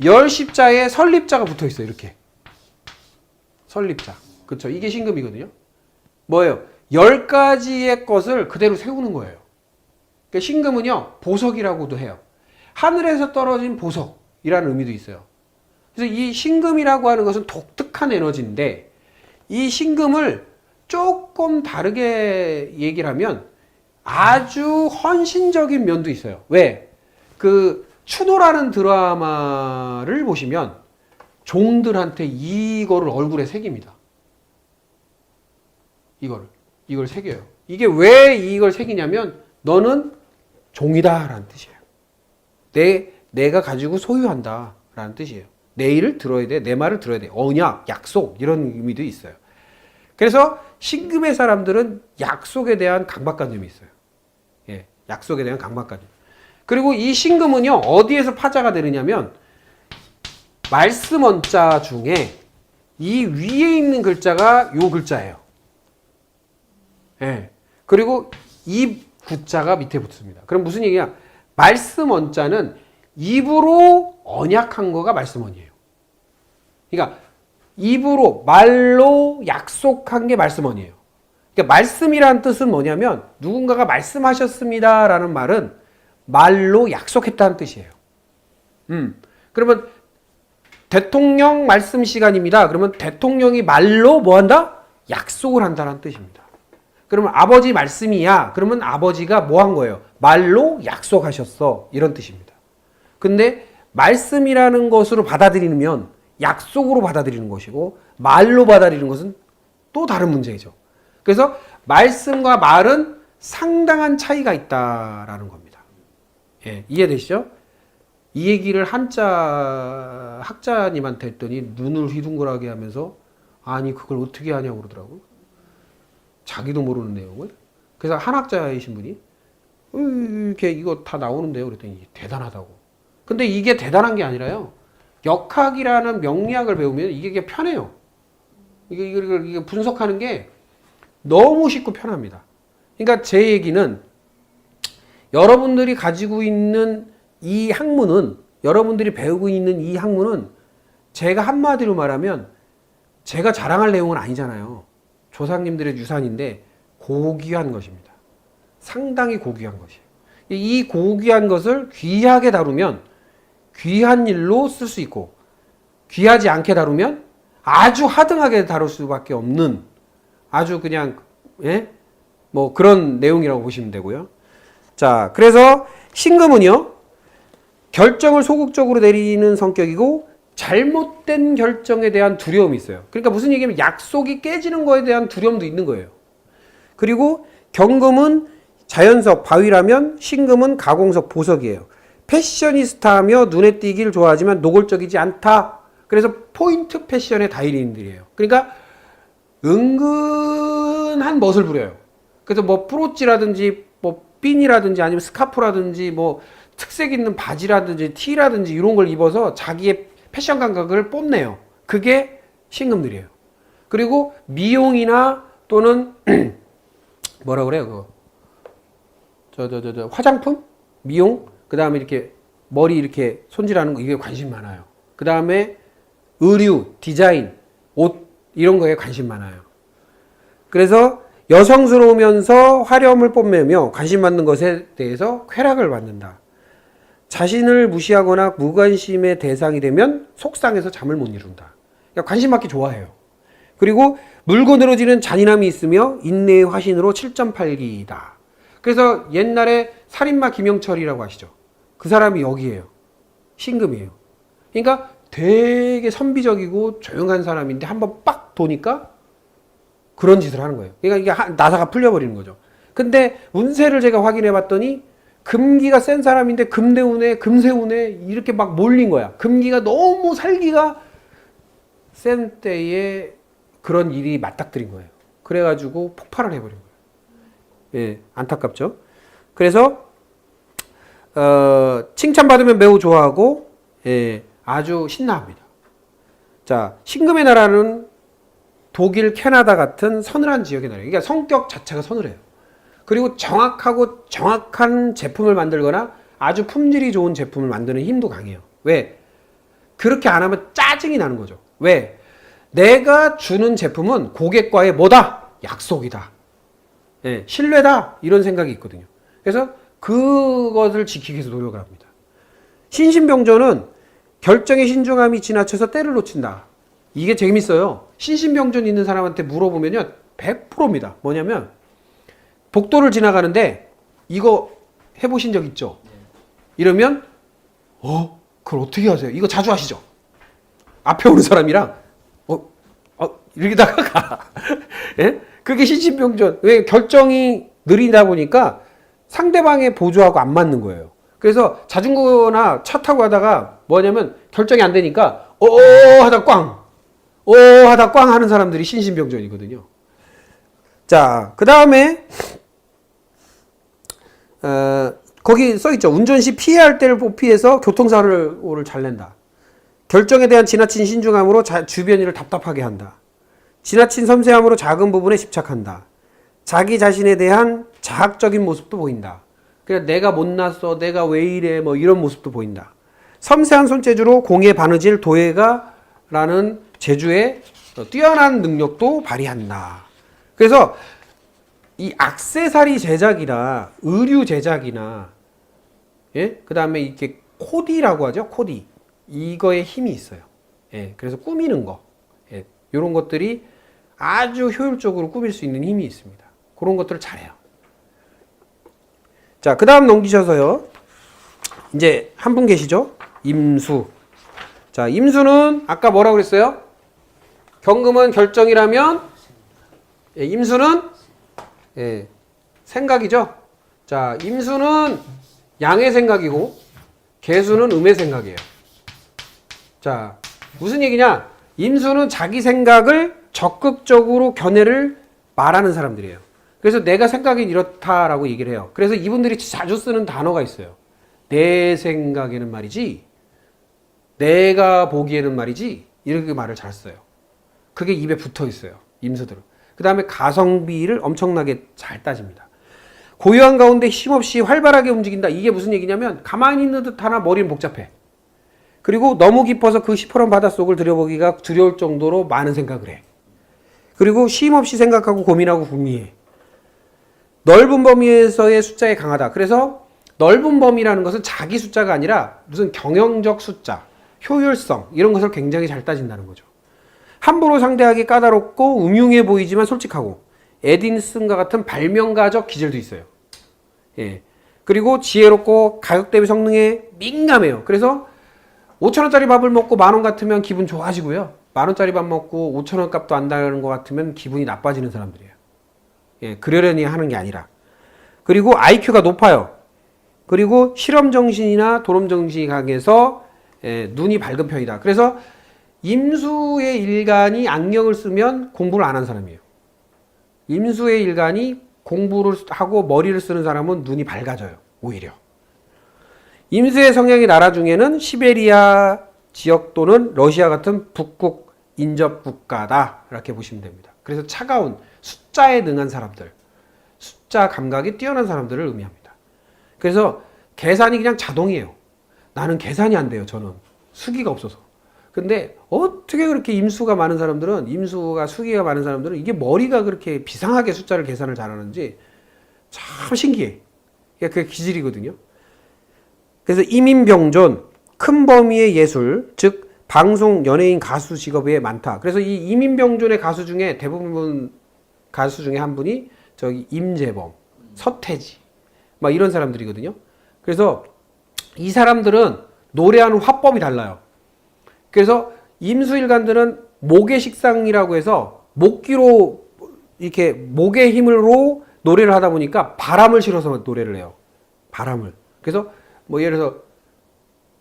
열십자에 설립자가 붙어 있어요. 이렇게. 설립자. 그렇죠. 이게 신금이거든요. 뭐예요? 10가지의 것을 그대로 세우는 거예요. 그러니까 신금은요, 보석이라고도 해요. 하늘에서 떨어진 보석이라는 의미도 있어요. 그래서 이 신금이라고 하는 것은 독특한 에너지인데 이 신금을 조금 다르게 얘기를 하면 아주 헌신적인 면도 있어요. 왜? 그 추노라는 드라마를 보시면 종들한테 이거를 얼굴에 새깁니다. 이걸 새겨요. 이게 왜 이걸 새기냐면 너는 종이다 라는 뜻이에요. 내가 가지고 소유한다 라는 뜻이에요. 내 일을 들어야 돼. 내 말을 들어야 돼. 언약, 약속 이런 의미도 있어요. 그래서 신금의 사람들은 약속에 대한 강박관념이 있어요. 예, 약속에 대한 강박관념. 그리고 이 신금은요, 어디에서 파자가 되느냐면 말씀 원자 중에 이 위에 있는 글자가 요 글자예요. 예. 그리고 이 구자가 밑에 붙습니다. 그럼 무슨 얘기야? 말씀 원자는 입으로 언약한 거가 말씀원이에요. 그러니까 입으로 말로 약속한 게 말씀원이에요. 그러니까 말씀이라는 뜻은 뭐냐면 누군가가 말씀하셨습니다라는 말은 말로 약속했다는 뜻이에요. 그러면 대통령 말씀 시간입니다. 그러면 대통령이 말로 뭐 한다? 약속을 한다는 뜻입니다. 그러면 아버지 말씀이야. 그러면 아버지가 뭐 한 거예요? 말로 약속하셨어. 이런 뜻입니다. 근데 말씀이라는 것으로 받아들이면 약속으로 받아들이는 것이고 말로 받아들이는 것은 또 다른 문제죠. 그래서 말씀과 말은 상당한 차이가 있다라는 겁니다. 예, 이해되시죠? 이 얘기를 한자 학자님한테 했더니 눈을 휘둥그라게 하면서 아니 그걸 어떻게 하냐고 그러더라고요. 자기도 모르는 내용을. 그래서 한학자이신 분이 이렇게 이거 다 나오는데요. 그랬더니 대단하다고. 근데 이게 대단한 게 아니라요. 역학이라는 명리학을 배우면 이게 편해요. 이게 분석하는 게 너무 쉽고 편합니다. 그러니까 제 얘기는 여러분들이 가지고 있는 이 학문은, 여러분들이 배우고 있는 이 학문은 제가 한마디로 말하면 제가 자랑할 내용은 아니잖아요. 조상님들의 유산인데 고귀한 것입니다. 상당히 고귀한 것이에요. 이 고귀한 것을 귀하게 다루면 귀한 일로 쓸 수 있고 귀하지 않게 다루면 아주 하등하게 다룰 수밖에 없는 아주 그냥 예? 뭐 그런 내용이라고 보시면 되고요. 자, 그래서 신금은요. 결정을 소극적으로 내리는 성격이고 잘못된 결정에 대한 두려움이 있어요. 그러니까 무슨 얘기냐면 약속이 깨지는 거에 대한 두려움도 있는 거예요. 그리고 경금은 자연석 바위라면 신금은 가공석 보석이에요. 패셔니스타하며 눈에 띄길 좋아하지만 노골적이지 않다. 그래서 포인트 패션의代理인들이에요. 그러니까 은근한 멋을 부려요. 그래서 뭐 프로찌라든지 뭐 핀이라든지 아니면 스카프라든지 뭐 특색 있는 바지라든지 티라든지 이런 걸 입어서 자기의 패션 감각을 뽐내요. 그게 신금들이에요. 그리고 미용이나 또는 뭐라 그래요? 그거 화장품? 미용? 그 다음에 이렇게 머리 이렇게 손질하는 거 이게 관심 많아요. 그 다음에 의류, 디자인, 옷 이런 거에 관심 많아요. 그래서 여성스러우면서 화려함을 뽐내며 관심 받는 것에 대해서 쾌락을 받는다. 자신을 무시하거나 무관심의 대상이 되면 속상해서 잠을 못 이룬다. 그러니까 관심 받기 좋아해요. 그리고 물고 늘어지는 잔인함이 있으며 인내의 화신으로 7.8기이다. 그래서 옛날에 살인마 김영철이라고 아시죠? 그 사람이 여기에요. 신금이에요. 그러니까 되게 선비적이고 조용한 사람인데 한번 빡 도니까 그런 짓을 하는 거예요. 그러니까 이게 나사가 풀려버리는 거죠. 근데 운세를 제가 확인해 봤더니 금기가 센 사람인데 금대운에 금세운에 이렇게 막 몰린 거야. 금기가 너무 살기가 센 때에 그런 일이 맞닥뜨린 거예요. 그래가지고 폭발을 해버린 거예요. 예, 안타깝죠. 그래서 칭찬받으면 매우 좋아하고 예, 아주 신나합니다. 자, 신금의 나라는 독일, 캐나다 같은 서늘한 지역의 나라예요. 그러니까 성격 자체가 서늘해요. 그리고 정확하고 정확한 제품을 만들거나 아주 품질이 좋은 제품을 만드는 힘도 강해요. 왜? 그렇게 안 하면 짜증이 나는 거죠. 왜? 내가 주는 제품은 고객과의 뭐다? 약속이다. 예, 신뢰다. 이런 생각이 있거든요. 그래서 그것을 지키기 위해서 노력을 합니다. 신신병전은 결정의 신중함이 지나쳐서 때를 놓친다. 이게 재밌어요. 신신병전 있는 사람한테 물어보면요. 100%입니다. 뭐냐면 복도를 지나가는데 이거 해보신 적 있죠? 이러면 그걸 어떻게 하세요? 이거 자주 하시죠? 앞에 오는 사람이랑 이러다가 가. 예? 그게 신신병전. 왜? 결정이 느리다 보니까 상대방의 보조하고 안 맞는 거예요. 그래서 자전거나 차 타고 가다가 뭐냐면 결정이 안 되니까 하다 꽝 하다 꽝 하는 사람들이 신신병전이거든요. 자, 그 다음에 거기 써있죠. 운전 시 피해야 할 때를 피해서 교통사고를 잘 낸다. 결정에 대한 지나친 신중함으로 주변인을 답답하게 한다. 지나친 섬세함으로 작은 부분에 집착한다. 자기 자신에 대한 자학적인 모습도 보인다. 그러니까 내가 못났어, 내가 왜 이래, 뭐 이런 모습도 보인다. 섬세한 손재주로 공에 바느질 도예가라는 재주에 뛰어난 능력도 발휘한다. 그래서 이 액세서리 제작이나 의류 제작이나 예? 그 다음에 이렇게 코디라고 하죠. 코디. 이거에 힘이 있어요. 예, 그래서 꾸미는 거. 예, 이런 것들이 아주 효율적으로 꾸밀 수 있는 힘이 있습니다. 그런 것들을 잘해요. 자, 그 다음 넘기셔서요. 이제 한 분 계시죠? 임수. 자, 임수는 아까 뭐라고 그랬어요? 경금은 결정이라면 예, 임수는 예, 생각이죠. 자, 임수는 양의 생각이고 개수는 음의 생각이에요. 자, 무슨 얘기냐? 임수는 자기 생각을 적극적으로 견해를 말하는 사람들이에요. 그래서 내가 생각이 이렇다라고 얘기를 해요. 그래서 이분들이 자주 쓰는 단어가 있어요. 내 생각에는 말이지, 내가 보기에는 말이지, 이렇게 말을 잘 써요. 그게 입에 붙어 있어요. 임수들은. 그 다음에 가성비를 엄청나게 잘 따집니다. 고요한 가운데 쉼없이 활발하게 움직인다. 이게 무슨 얘기냐면 가만히 있는 듯 하나 머리는 복잡해. 그리고 너무 깊어서 그 시퍼런 바닷속을 들여보기가 두려울 정도로 많은 생각을 해. 그리고 쉼없이 생각하고 고민하고 궁리해. 넓은 범위에서의 숫자에 강하다. 그래서 넓은 범위라는 것은 자기 숫자가 아니라 무슨 경영적 숫자, 효율성 이런 것을 굉장히 잘 따진다는 거죠. 함부로 상대하기 까다롭고 음흉해 보이지만 솔직하고 에딘슨과 같은 발명가적 기질도 있어요. 예. 그리고 지혜롭고 가격 대비 성능에 민감해요. 그래서 5,000원짜리 밥을 먹고 10,000원 같으면 기분 좋아지고요. 10,000원짜리 밥 먹고 5,000원 값도 안 나는 것 같으면 기분이 나빠지는 사람들이에요. 예, 그러려니 하는 게 아니라. 그리고 IQ가 높아요. 그리고 실험 정신이나 도름 정신이 강해서 눈이 밝은 편이다. 그래서 임수의 일간이 안경을 쓰면 공부를 안 한 사람이에요. 임수의 일간이 공부를 하고 머리를 쓰는 사람은 눈이 밝아져요. 오히려. 임수의 성향의 나라 중에는 시베리아 지역 또는 러시아 같은 북극 인접 국가다. 이렇게 보시면 됩니다. 그래서 차가운 숫자에 능한 사람들, 숫자 감각이 뛰어난 사람들을 의미합니다. 그래서 계산이 그냥 자동이에요. 나는 계산이 안 돼요. 저는 수기가 없어서. 근데 어떻게 그렇게 임수가 많은 사람들은, 임수가 수기가 많은 사람들은 이게 머리가 그렇게 비상하게 숫자를 계산을 잘하는지 참 신기해. 그게 기질이거든요. 그래서 이민병존, 큰 범위의 예술, 즉 방송, 연예인, 가수 직업에 많다. 그래서 이 이민병존의 가수 중에 대부분 가수 중에 한 분이 저기 임재범, 서태지, 막 이런 사람들이거든요. 그래서 이 사람들은 노래하는 화법이 달라요. 그래서 임수일간들은 모계식상이라고 해서 목기로 이렇게 목의 힘으로 노래를 하다 보니까 바람을 실어서 노래를 해요. 바람을. 그래서 뭐 예를 들어서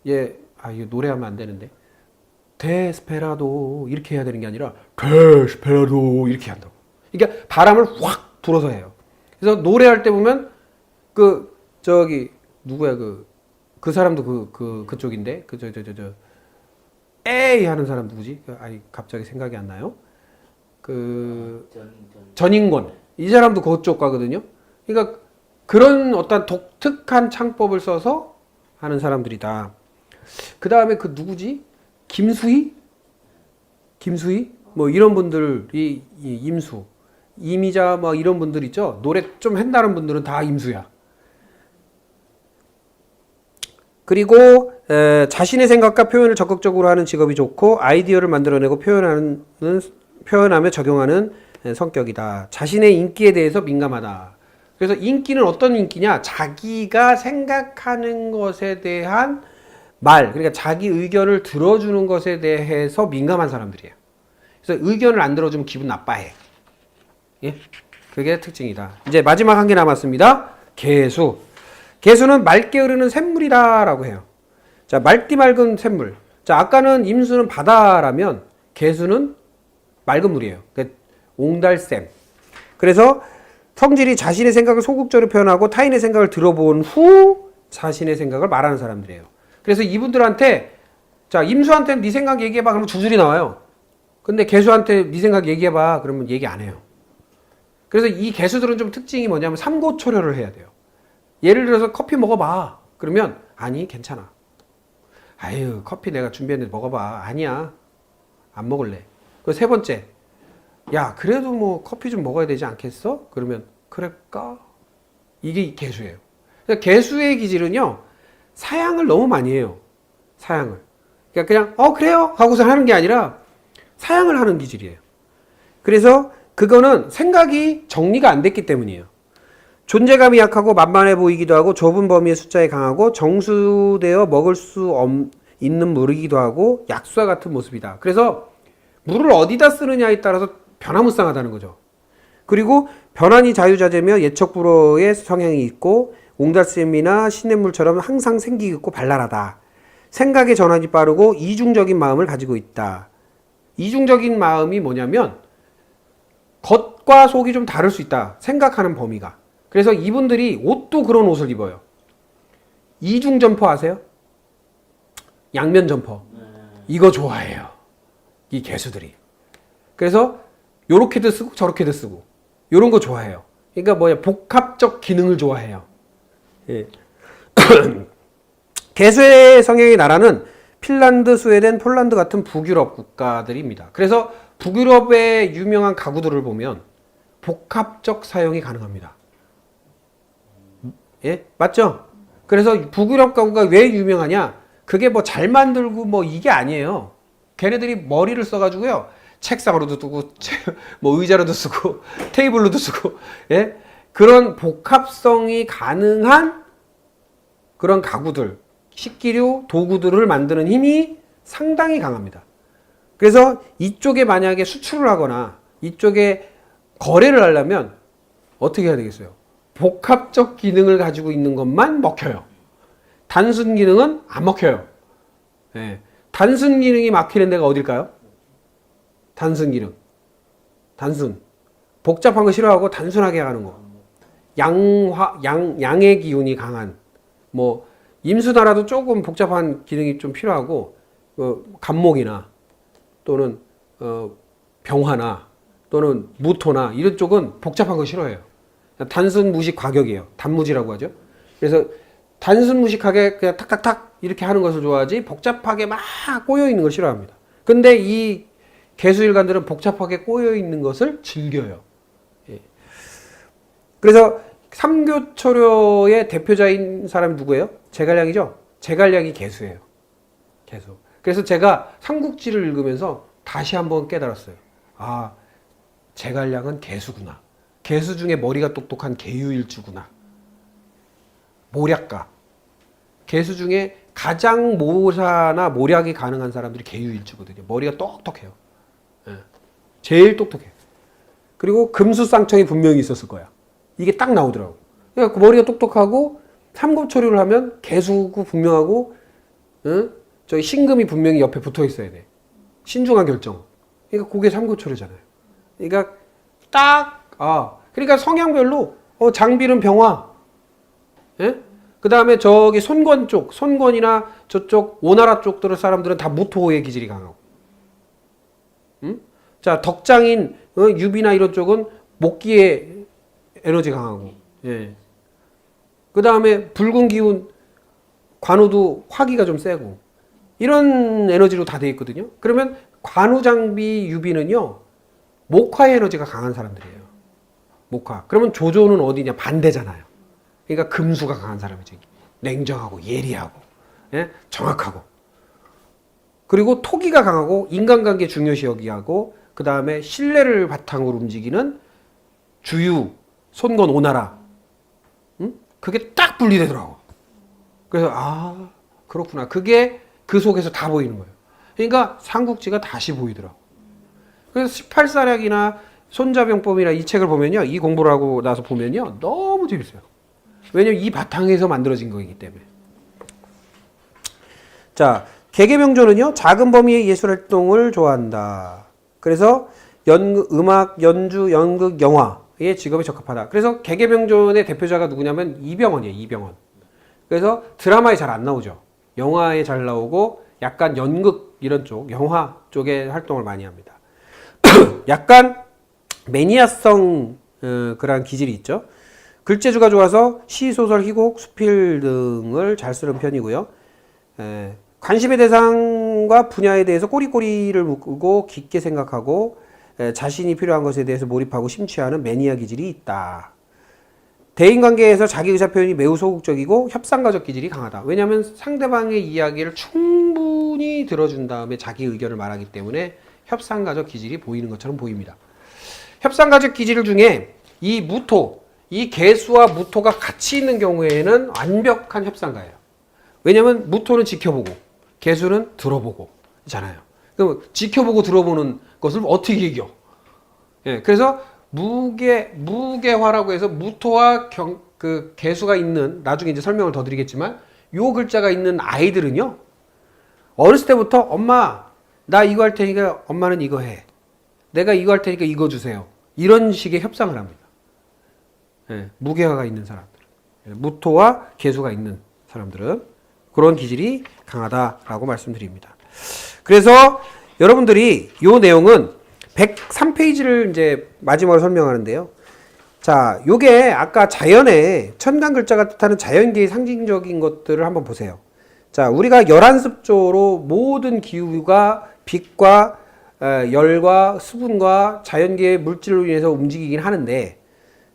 이거 노래하면 안 되는데 데스페라도 이렇게 해야 되는 게 아니라 데스페라도 이렇게 한다고. 그러니까 바람을 확 불어서 해요. 그래서 노래할 때 보면 누구야 그 사람도 그쪽인데 에이 하는 사람 누구지? 갑자기 생각이 안 나요. 전인권. 이 사람도 그쪽 가거든요. 그러니까 그런 어떤 독특한 창법을 써서 하는 사람들이다. 그 다음에 누구지? 김수희? 뭐 이런 분들이 임수. 이미자 뭐 이런 분들 있죠. 노래 좀 한다는 분들은 다 임수야. 그리고 자신의 생각과 표현을 적극적으로 하는 직업이 좋고 아이디어를 만들어내고 표현하며 적용하는 성격이다. 자신의 인기에 대해서 민감하다. 그래서 인기는 어떤 인기냐? 자기가 생각하는 것에 대한 그러니까 자기 의견을 들어주는 것에 대해서 민감한 사람들이에요. 그래서 의견을 안 들어주면 기분 나빠해. 예? 그게 특징이다. 이제 마지막 한 개 남았습니다. 개수. 개수는 맑게 흐르는 샘물이다라고 해요. 자, 맑디 맑은 샘물. 자, 아까는 임수는 바다라면 개수는 맑은 물이에요. 그러니까 옹달샘. 그래서 성질이 자신의 생각을 소극적으로 표현하고 타인의 생각을 들어본 후 자신의 생각을 말하는 사람들이에요. 그래서 이분들한테 임수한테는 네 생각 얘기해봐 그러면 줄줄이 나와요. 근데 개수한테 네 생각 얘기해봐 그러면 얘기 안 해요. 그래서 이 개수들은 좀 특징이 뭐냐면 삼고초려를 해야 돼요. 예를 들어서 커피 먹어봐 그러면 아니 괜찮아. 아유 커피 내가 준비했는데 먹어봐. 아니야 안 먹을래. 그 세 번째, 야 그래도 뭐 커피 좀 먹어야 되지 않겠어? 그러면 그럴까? 이게 개수예요. 그러니까 개수의 기질은요 사양을 너무 많이 해요. 사양을. 그러니까 그냥 그래요 하고서 하는 게 아니라 사양을 하는 기질이에요. 그래서 그거는 생각이 정리가 안 됐기 때문이에요. 존재감이 약하고 만만해 보이기도 하고 좁은 범위의 숫자에 강하고 정수되어 먹을 수 있는 물이기도 하고 약수와 같은 모습이다. 그래서 물을 어디다 쓰느냐에 따라서 변화무쌍하다는 거죠. 그리고 변환이 자유자재며 예측불허의 성향이 있고 옹달샘이나 시냇물처럼 항상 생기 있고 발랄하다. 생각의 전환이 빠르고 이중적인 마음을 가지고 있다. 이중적인 마음이 뭐냐면 겉과 속이 좀 다를 수 있다. 생각하는 범위가. 그래서 이분들이 옷도 그런 옷을 입어요. 이중 점퍼 아세요? 양면 점퍼. 이거 좋아해요. 이 개수들이. 그래서 요렇게도 쓰고 저렇게도 쓰고 요런 거 좋아해요. 그러니까 복합적 기능을 좋아해요. 예. 개수의 성향의 나라는 핀란드, 스웨덴, 폴란드 같은 북유럽 국가들입니다. 그래서 북유럽의 유명한 가구들을 보면 복합적 사용이 가능합니다. 예? 맞죠? 그래서 북유럽 가구가 왜 유명하냐? 그게 잘 만들고 이게 아니에요. 걔네들이 머리를 써가지고요. 책상으로도 두고 뭐 의자로도 쓰고 테이블로도 쓰고 예? 그런 복합성이 가능한 그런 가구들, 식기류, 도구들을 만드는 힘이 상당히 강합니다. 그래서 이쪽에 만약에 수출을 하거나 이쪽에 거래를 하려면 어떻게 해야 되겠어요? 복합적 기능을 가지고 있는 것만 먹혀요. 단순 기능은 안 먹혀요. 예. 단순 기능이 막히는 데가 어딜까요? 단순 기능. 단순. 복잡한 거 싫어하고 단순하게 하는 거. 양의 기운이 강한. 뭐, 임수나라도 조금 복잡한 기능이 좀 필요하고, 간목이나, 또는, 병화나, 또는 무토나, 이런 쪽은 복잡한 거 싫어해요. 단순 무식 과격이에요. 단무지라고 하죠. 그래서 단순 무식하게 그냥 탁탁탁 이렇게 하는 것을 좋아하지 복잡하게 막 꼬여 있는 걸 싫어합니다. 근데 이 개수일관들은 복잡하게 꼬여 있는 것을 즐겨요. 예. 그래서 삼교초려의 대표자인 사람이 누구예요? 제갈량이죠? 제갈량이 개수예요. 개수. 그래서 제가 삼국지를 읽으면서 다시 한번 깨달았어요. 아, 제갈량은 개수구나. 개수 중에 머리가 똑똑한 개유일주구나. 모략가. 개수 중에 가장 모사나 모략이 가능한 사람들이 개유일주거든요. 머리가 똑똑해요. 예. 제일 똑똑해요. 그리고 금수쌍청이 분명히 있었을 거야. 이게 딱 나오더라고. 그러니까 그 머리가 똑똑하고 삼급초려를 하면 개수고 분명하고 저기 신금이 분명히 옆에 붙어 있어야 돼. 신중한 결정. 그러니까 그게 삼급초려잖아요. 그러니까 그러니까 성향별로 장비는 병화. 예? 그 다음에 저기 손권 쪽, 손권이나 저쪽 오나라 쪽들 사람들은 다 무토의 기질이 강하고. 자, 덕장인 유비나 이런 쪽은 목기의 에너지 강하고. 예. 그 다음에 붉은 기운 관우도 화기가 좀 세고. 이런 에너지로 다 돼 있거든요. 그러면 관우장비 유비는요, 목화의 에너지가 강한 사람들이에요. 목화. 그러면 조조는 어디냐? 반대잖아요. 그러니까 금수가 강한 사람이죠. 냉정하고 예리하고 예? 정확하고. 그리고 토기가 강하고 인간관계 중요시 여기하고 그 다음에 신뢰를 바탕으로 움직이는 주유, 손권, 오나라. 그게 딱 분리되더라고. 그래서 그렇구나. 그게 그 속에서 다 보이는 거예요. 그러니까 삼국지가 다시 보이더라고. 그래서 18사략이나 손자병법이나 이 책을 보면요. 이 공부를 하고 나서 보면요. 너무 재밌어요. 왜냐면 이 바탕에서 만들어진 거이기 때문에. 자, 개개명조는요. 작은 범위의 예술활동을 좋아한다. 그래서 음악, 연주, 연극, 영화의 직업에 적합하다. 그래서 개개명조의 대표자가 누구냐면 이병헌이에요. 이병헌. 그래서 드라마에 잘 안 나오죠. 영화에 잘 나오고 약간 연극 이런 쪽, 영화 쪽에 활동을 많이 합니다. 약간 매니아성 그런 기질이 있죠. 글재주가 좋아서 시, 소설, 희곡, 수필 등을 잘 쓰는 편이고요. 관심의 대상과 분야에 대해서 꼬리꼬리를 묶고 깊게 생각하고 자신이 필요한 것에 대해서 몰입하고 심취하는 매니아 기질이 있다. 대인관계에서 자기 의사 표현이 매우 소극적이고 협상가적 기질이 강하다. 왜냐하면 상대방의 이야기를 충분히 들어준 다음에 자기 의견을 말하기 때문에 협상가적 기질이 보이는 것처럼 보입니다. 협상가적 기질 중에 이 무토, 이 개수와 무토가 같이 있는 경우에는 완벽한 협상가예요. 왜냐하면 무토는 지켜보고 개수는 들어보고 있잖아요. 그럼 지켜보고 들어보는 것을 어떻게 이겨? 예, 그래서 무개화라고 해서 무토와 그 개수가 있는, 나중에 이제 설명을 더 드리겠지만 요 글자가 있는 아이들은요. 어렸을 때부터 엄마 나 이거 할 테니까 엄마는 이거 해. 내가 이거 할 테니까 이거 주세요. 이런 식의 협상을 합니다. 예, 무개화가 있는 사람들. 무토와 개수가 있는 사람들은 그런 기질이 강하다라고 말씀드립니다. 그래서 여러분들이 이 내용은 103페이지를 이제 마지막으로 설명하는데요. 자, 요게 아까 자연의 천간 글자가 뜻하는 자연계의 상징적인 것들을 한번 보세요. 자, 우리가 열한습조로 모든 기후가 빛과 열과 수분과 자연계의 물질로 인해서 움직이긴 하는데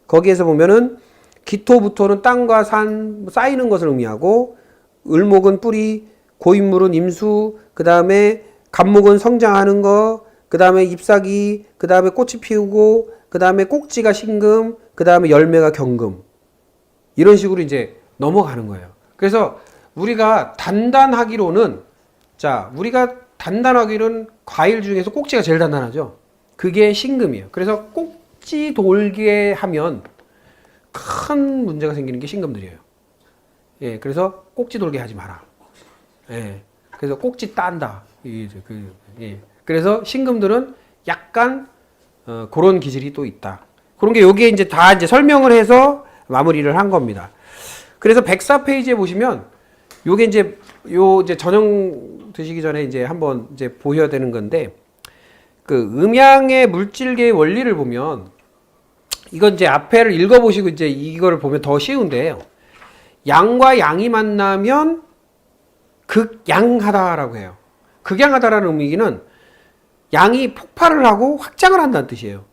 거기에서 보면은 기토부토는 땅과 산 쌓이는 것을 의미하고 을목은 뿌리, 고인물은 임수, 그 다음에 간목은 성장하는 거, 그 다음에 잎사귀, 그 다음에 꽃이 피우고, 그 다음에 꼭지가 신금, 그 다음에 열매가 경금. 이런 식으로 이제 넘어가는 거예요. 그래서 우리가 단단하기로는, 자, 우리가 단단하기로는 과일 중에서 꼭지가 제일 단단하죠. 그게 신금이에요. 그래서 꼭지 돌게 하면 큰 문제가 생기는 게 신금들이에요. 예, 그래서 꼭지 돌게 하지 마라. 예, 그래서 꼭지 딴다. 예. 그래서 신금들은 약간 그런 기질이 또 있다. 그런 게 여기에 이제 다 이제 설명을 해서 마무리를 한 겁니다. 그래서 104페이지에 보시면 요게 이제 저녁 드시기 전에 이제 한번 이제 보셔야 되는 건데, 그 음양의 물질계의 원리를 보면, 이건 이제 앞에를 읽어보시고 이제 이거를 보면 더 쉬운데요. 양과 양이 만나면 극양하다라고 해요. 극양하다라는 의미는 양이 폭발을 하고 확장을 한다는 뜻이에요.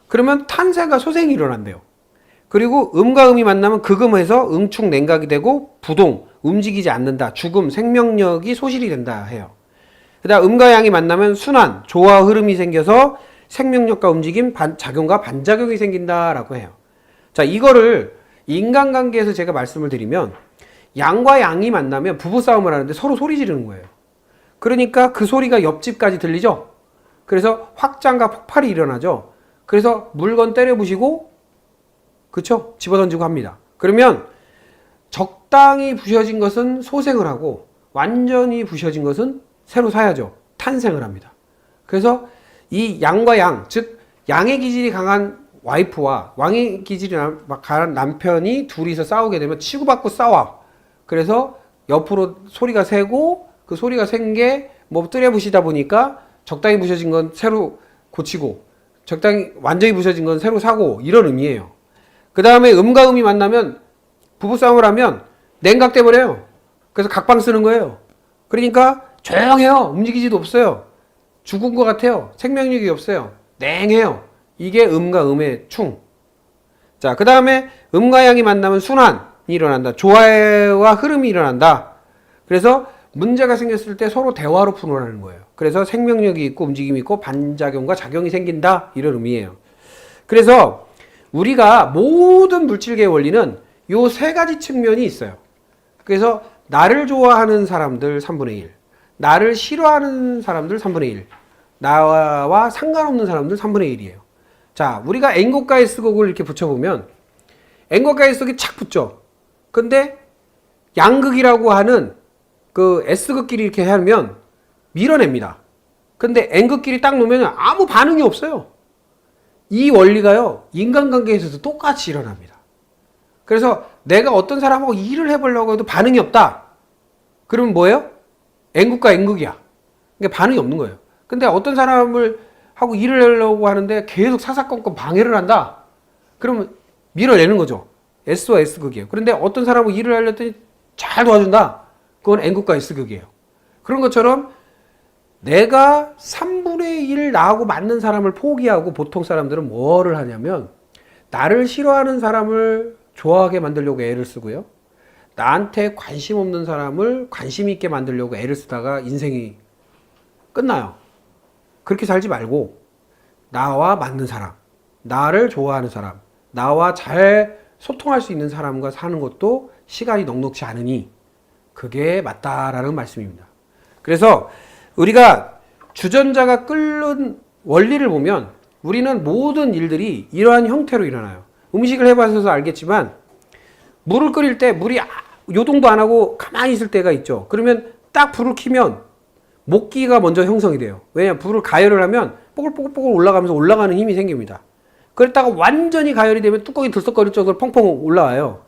그러면 탄생과 소생이 일어난대요. 그리고 음과 음이 만나면 극음해서 응축 냉각이 되고 부동, 움직이지 않는다, 죽음, 생명력이 소실이 된다 해요. 그 다음 음과 양이 만나면 순환, 조화, 흐름이 생겨서 생명력과 움직임, 작용과 반작용이 생긴다라고 해요. 자, 이거를 인간관계에서 제가 말씀을 드리면, 양과 양이 만나면 부부싸움을 하는데 서로 소리 지르는 거예요. 그러니까 그 소리가 옆집까지 들리죠? 그래서 확장과 폭발이 일어나죠? 그래서 물건 때려 부시고, 그쵸? 집어던지고 합니다. 그러면 적당히 부셔진 것은 소생을 하고, 완전히 부셔진 것은 새로 사야죠. 탄생을 합니다. 그래서 이 양과 양, 즉 양의 기질이 강한 와이프와 왕의 기질이 강한 남편이 둘이서 싸우게 되면 치고받고 싸워. 그래서 옆으로 소리가 새고, 그 소리가 센 게 뭐 뜨려 부시다 보니까 적당히 부셔진 건 새로 고치고, 적당히 완전히 부셔진 건 새로 사고, 이런 의미예요. 그 다음에 음과 음이 만나면, 부부싸움을 하면 냉각돼 버려요. 그래서 각방 쓰는 거예요. 그러니까 조용해요. 움직이지도 없어요. 죽은 것 같아요. 생명력이 없어요. 냉해요. 이게 음과 음의 충. 자, 그 다음에 음과 양이 만나면 순환이 일어난다. 조화와 흐름이 일어난다. 그래서 문제가 생겼을 때 서로 대화로 풀어나는 거예요. 그래서 생명력이 있고 움직임이 있고 반작용과 작용이 생긴다. 이런 의미예요. 그래서 우리가 모든 물질계의 원리는 요 세 가지 측면이 있어요. 그래서 나를 좋아하는 사람들 3분의 1, 나를 싫어하는 사람들 3분의 1, 나와 상관없는 사람들 3분의 1이에요. 자, 우리가 N곡과 S곡을 이렇게 붙여보면 N곡과 S곡이 착 붙죠. 근데 양극이라고 하는 그 S극끼리 이렇게 하면 밀어냅니다. 근데 N극끼리 딱 놓으면 아무 반응이 없어요. 이 원리가요, 인간관계에서도 똑같이 일어납니다. 그래서 내가 어떤 사람하고 일을 해보려고 해도 반응이 없다. 그러면 뭐예요? N극과 N극이야. 그러니까 반응이 없는 거예요. 근데 어떤 사람을 하고 일을 하려고 하는데 계속 사사건건 방해를 한다. 그러면 밀어내는 거죠. S와 S극이에요. 그런데 어떤 사람하고 일을 하려 했더니 잘 도와준다. 그건 N극과 S극이에요. 그런 것처럼 내가 3분의 1 나하고 맞는 사람을 포기하고, 보통 사람들은 뭐를 하냐면 나를 싫어하는 사람을 좋아하게 만들려고 애를 쓰고요, 나한테 관심 없는 사람을 관심 있게 만들려고 애를 쓰다가 인생이 끝나요. 그렇게 살지 말고 나와 맞는 사람, 나를 좋아하는 사람, 나와 잘 소통할 수 있는 사람과 사는 것도 시간이 넉넉지 않으니 그게 맞다라는 말씀입니다. 그래서 우리가 주전자가 끓는 원리를 보면 우리는 모든 일들이 이러한 형태로 일어나요. 음식을 해봐서 알겠지만 물을 끓일 때 물이 요동도 안 하고 가만히 있을 때가 있죠. 그러면 딱 불을 켜면 목기가 먼저 형성이 돼요. 왜냐하면 불을 가열을 하면 뽀글뽀글뽀글 올라가면서 올라가는 힘이 생깁니다. 그랬다가 완전히 가열이 되면 뚜껑이 들썩거릴 정도로 펑펑 올라와요.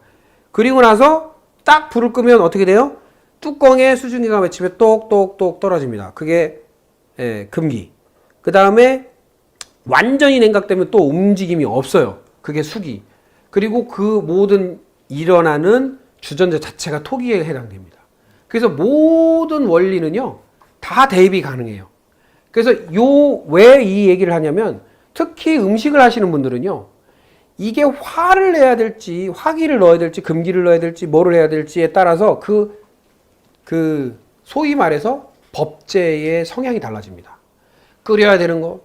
그리고 나서 딱 불을 끄면 어떻게 돼요? 뚜껑에 수증기가 맺히면 똑똑똑 떨어집니다. 그게 금기. 그 다음에 완전히 냉각되면 또 움직임이 없어요. 그게 수기. 그리고 그 모든 일어나는 주전자 자체가 토기에 해당됩니다. 그래서 모든 원리는요, 다 대입이 가능해요. 그래서 왜 이 얘기를 하냐면, 특히 음식을 하시는 분들은요, 이게 화를 내야 될지, 화기를 넣어야 될지, 금기를 넣어야 될지, 뭐를 해야 될지에 따라서 소위 말해서 법제의 성향이 달라집니다. 끓여야 되는 거,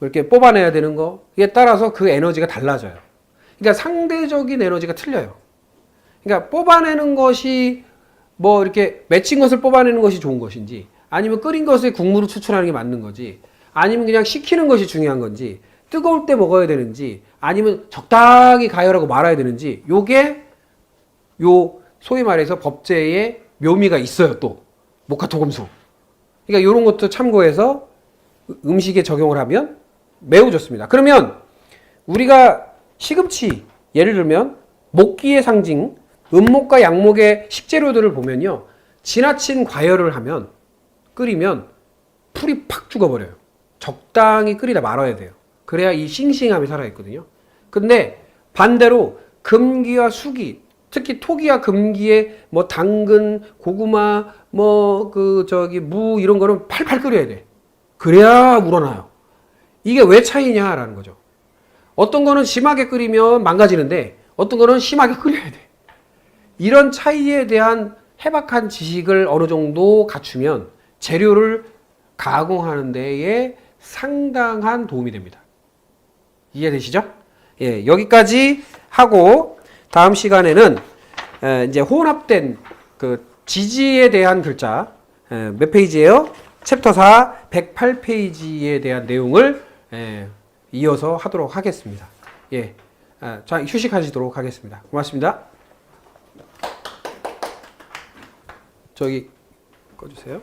이렇게 뽑아내야 되는 거에 따라서 그 에너지가 달라져요. 그러니까 상대적인 에너지가 틀려요. 그러니까 뽑아내는 것이 뭐 이렇게 맺힌 것을 뽑아내는 것이 좋은 것인지, 아니면 끓인 것에 국물을 추출하는 게 맞는 거지, 아니면 그냥 식히는 것이 중요한 건지, 뜨거울 때 먹어야 되는지, 아니면 적당히 가열하고 말아야 되는지, 요게 요 소위 말해서 법제의 묘미가 있어요. 또 목화토금수. 그러니까 이런 것도 참고해서 음식에 적용을 하면 매우 좋습니다. 그러면 우리가 시금치, 예를 들면 목기의 상징 음목과 양목의 식재료들을 보면요, 지나친 과열을 하면, 끓이면 풀이 팍 죽어버려요. 적당히 끓이다 말아야 돼요. 그래야 이 싱싱함이 살아있거든요. 근데 반대로 금기와 수기, 특히 토기와 금기에 뭐 당근, 고구마, 뭐 무 이런 거는 팔팔 끓여야 돼. 그래야 우러나요. 이게 왜 차이냐라는 거죠. 어떤 거는 심하게 끓이면 망가지는데 어떤 거는 심하게 끓여야 돼. 이런 차이에 대한 해박한 지식을 어느 정도 갖추면 재료를 가공하는 데에 상당한 도움이 됩니다. 이해되시죠? 예, 여기까지 하고 다음 시간에는 이제 혼합된 그 지지에 대한 글자, 몇 페이지예요? 챕터 4 108페이지에 대한 내용을 이어서 하도록 하겠습니다. 예, 자, 휴식하시도록 하겠습니다. 고맙습니다. 저기 꺼주세요.